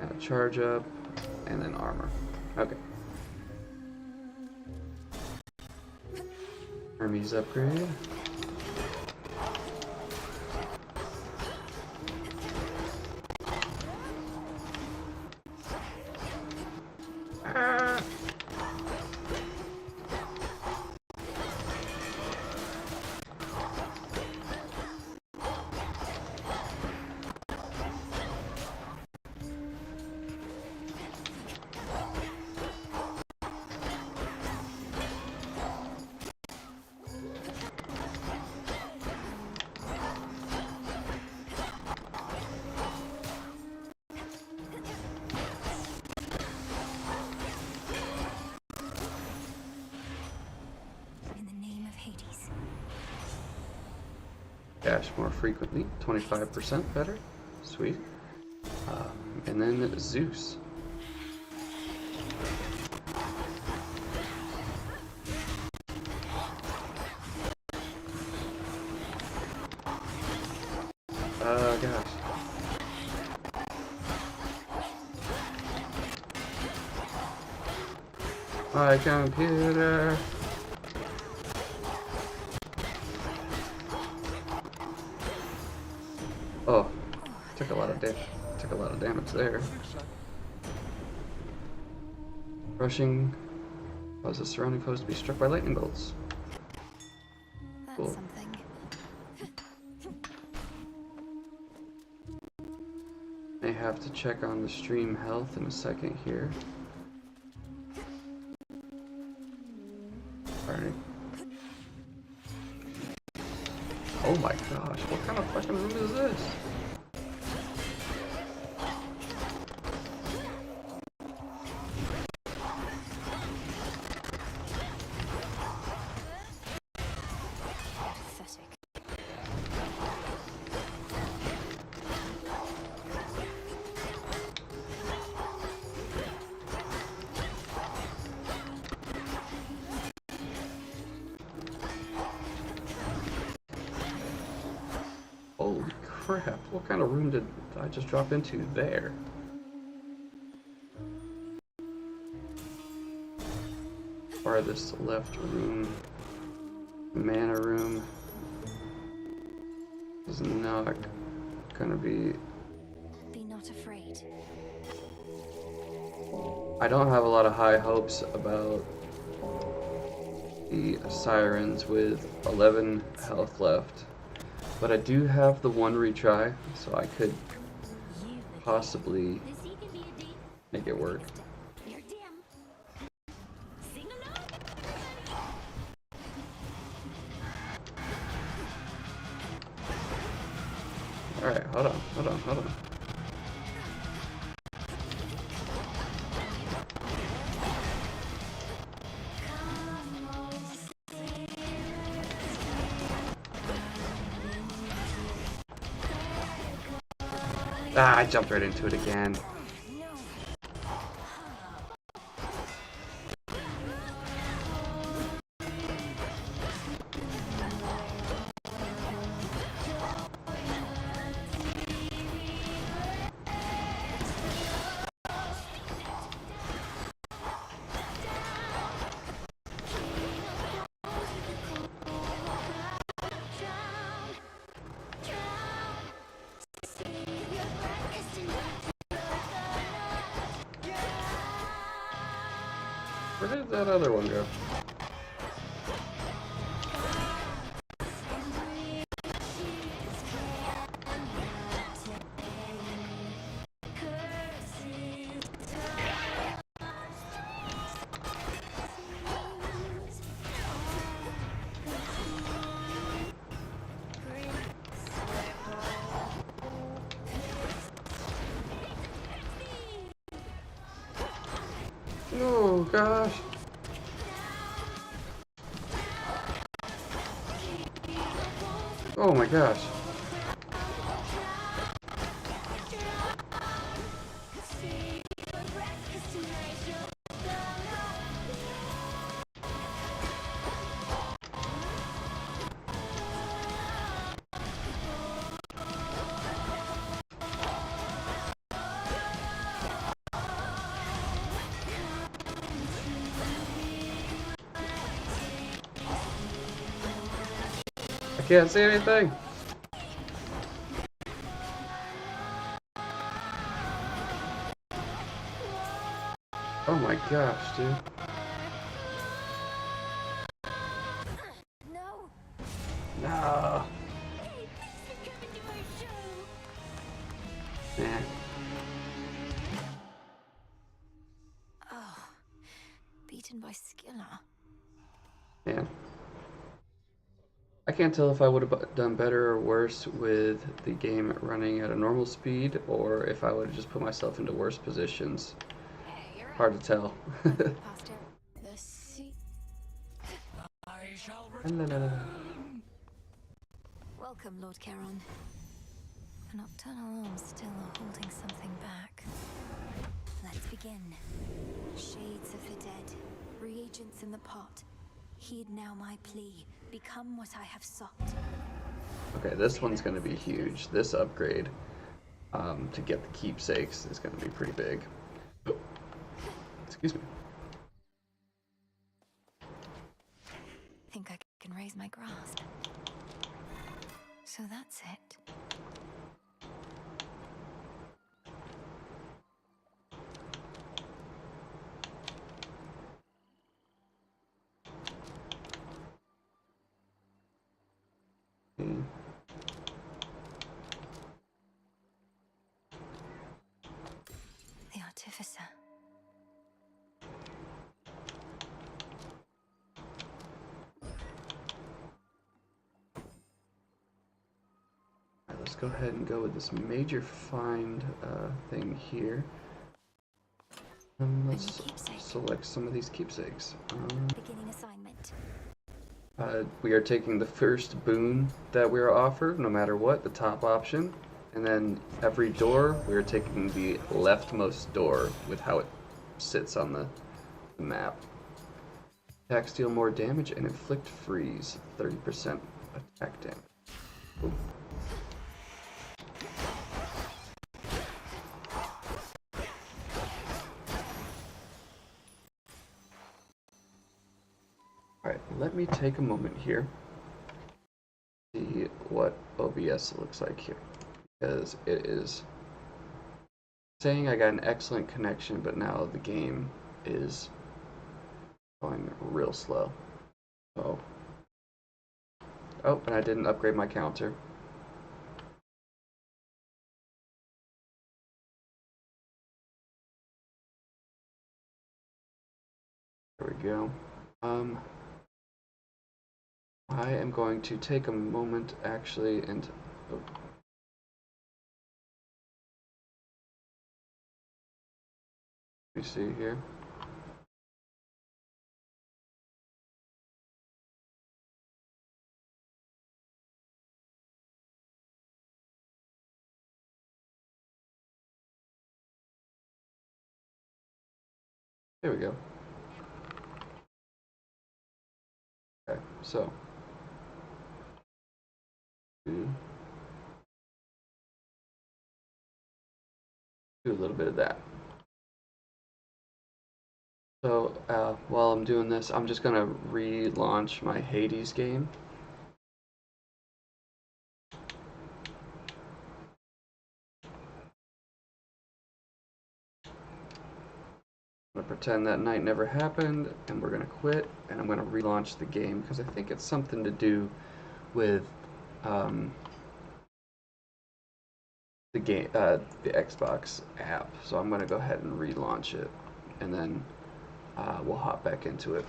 And a charge up. And then armor. Okay. Hermes upgrade. In the name of Hades. Dash more frequently, 25% better. Sweet. And then Zeus. Gosh. My computer. Oh, took a lot of damage there. Rushing causes surrounding foes to be struck by lightning bolts. That's Cool. something. May have to check on the stream health in a second here. Alright. Oh my gosh, what kind of fucking room is this? Pathetic. Holy crap, what kind of room did I just drop into there? Farthest left room, mana room, is not gonna be... Be not afraid. I don't have a lot of high hopes about the sirens with 11 health left. But I do have the one retry, so I could possibly make it work. Alright, hold on. Ah, I jumped right into it again. Where did that other one go? Oh gosh. Oh my gosh. I can't see anything. Oh my gosh, dude. No. No. Man. Oh, beaten by Skilla. Man. I can't tell if I would have done better or worse with the game running at a normal speed, or if I would have just put myself into worse positions. Hard to tell. Past the sea. Welcome, Lord Charon. The nocturnal arms still are holding something back. Let's begin. Shades of the dead, reagents in the pot. Heed now my plea. Become what I have sought. Okay, this one's going to be huge. This upgrade to get the keepsakes is going to be pretty big. Excuse me. always my grasp. So that's it. The Artificer. Let's go ahead and go with this major find thing here. Let's select some of these keepsakes. Beginning assignment. We are taking the first boon that we are offered, no matter what, the top option. And then every door, we are taking the leftmost door with how it sits on the map. Attack, deal more damage, and inflict freeze. 30% attack damage. Ooh. Alright, let me take a moment here to see what OBS looks like here. Because it is saying I got an excellent connection, but now the game is going real slow. Oh, and I didn't upgrade my counter. There we go. I am going to take a moment actually and let me see here. There we go. Okay, so do a little bit of that. So while I'm doing this, I'm just gonna relaunch my Hades game. I'm gonna pretend that night never happened, and we're gonna quit, and I'm gonna relaunch the game because I think it's something to do with the game, the Xbox app. So I'm gonna go ahead and relaunch it, and then we'll hop back into it.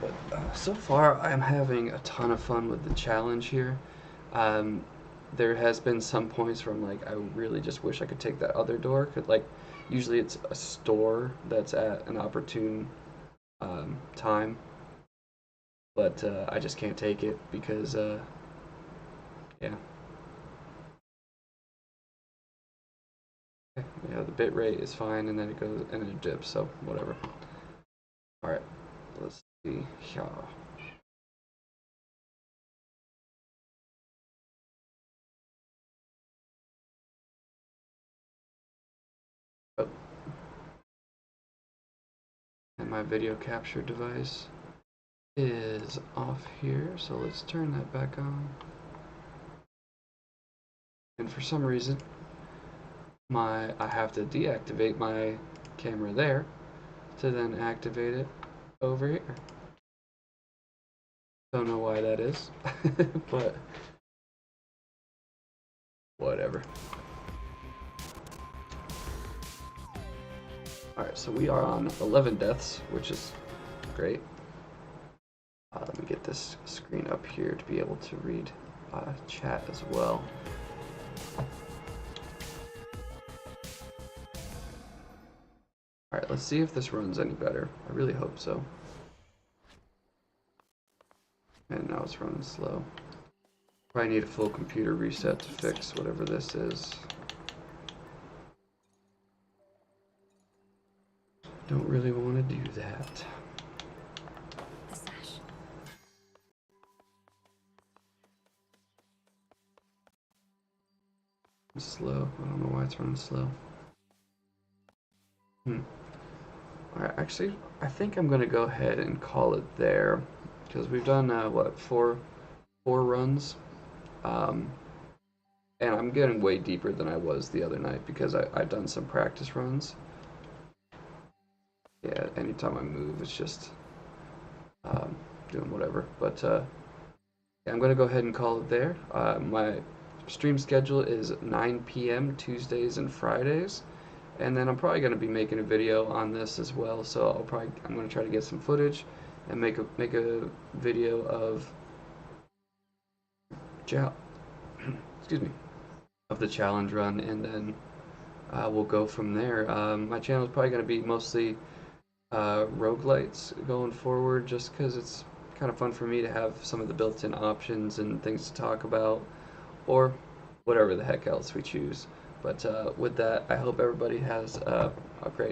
But so far, I'm having a ton of fun with the challenge here. There has been some points where I'm like, I really just wish I could take that other door. Like, usually it's a store that's at an opportune time, but I just can't take it because, yeah. Yeah, the bit rate is fine, and then it goes and it dips, so whatever. All right, let's see. Yeah. Oh. And my video capture device is off here, so let's turn that back on. And for some reason, I have to deactivate my camera there to then activate it over here. Don't know why that is, but whatever. Alright, so we are on 11 deaths, which is great. Let me get this screen up here to be able to read chat as well. Alright, let's see if this runs any better. I really hope so. And now it's running slow. Probably need a full computer reset to fix whatever this is. Don't really want to do that. The sash. It's slow. I don't know why it's running slow. Alright, actually, I think I'm going to go ahead and call it there. because we've done what, four runs, and I'm getting way deeper than I was the other night because I've done some practice runs. Yeah, anytime I move, it's just doing whatever. But yeah, I'm gonna go ahead and call it there. My stream schedule is 9 p.m. Tuesdays and Fridays, and then I'm probably gonna be making a video on this as well. So I'm gonna try to get some footage and make a video of excuse me, of the challenge run, and then we'll go from there. My channel is probably gonna be mostly roguelites going forward, just because it's kind of fun for me to have some of the built-in options and things to talk about, or whatever the heck else we choose. But with that, I hope everybody has a great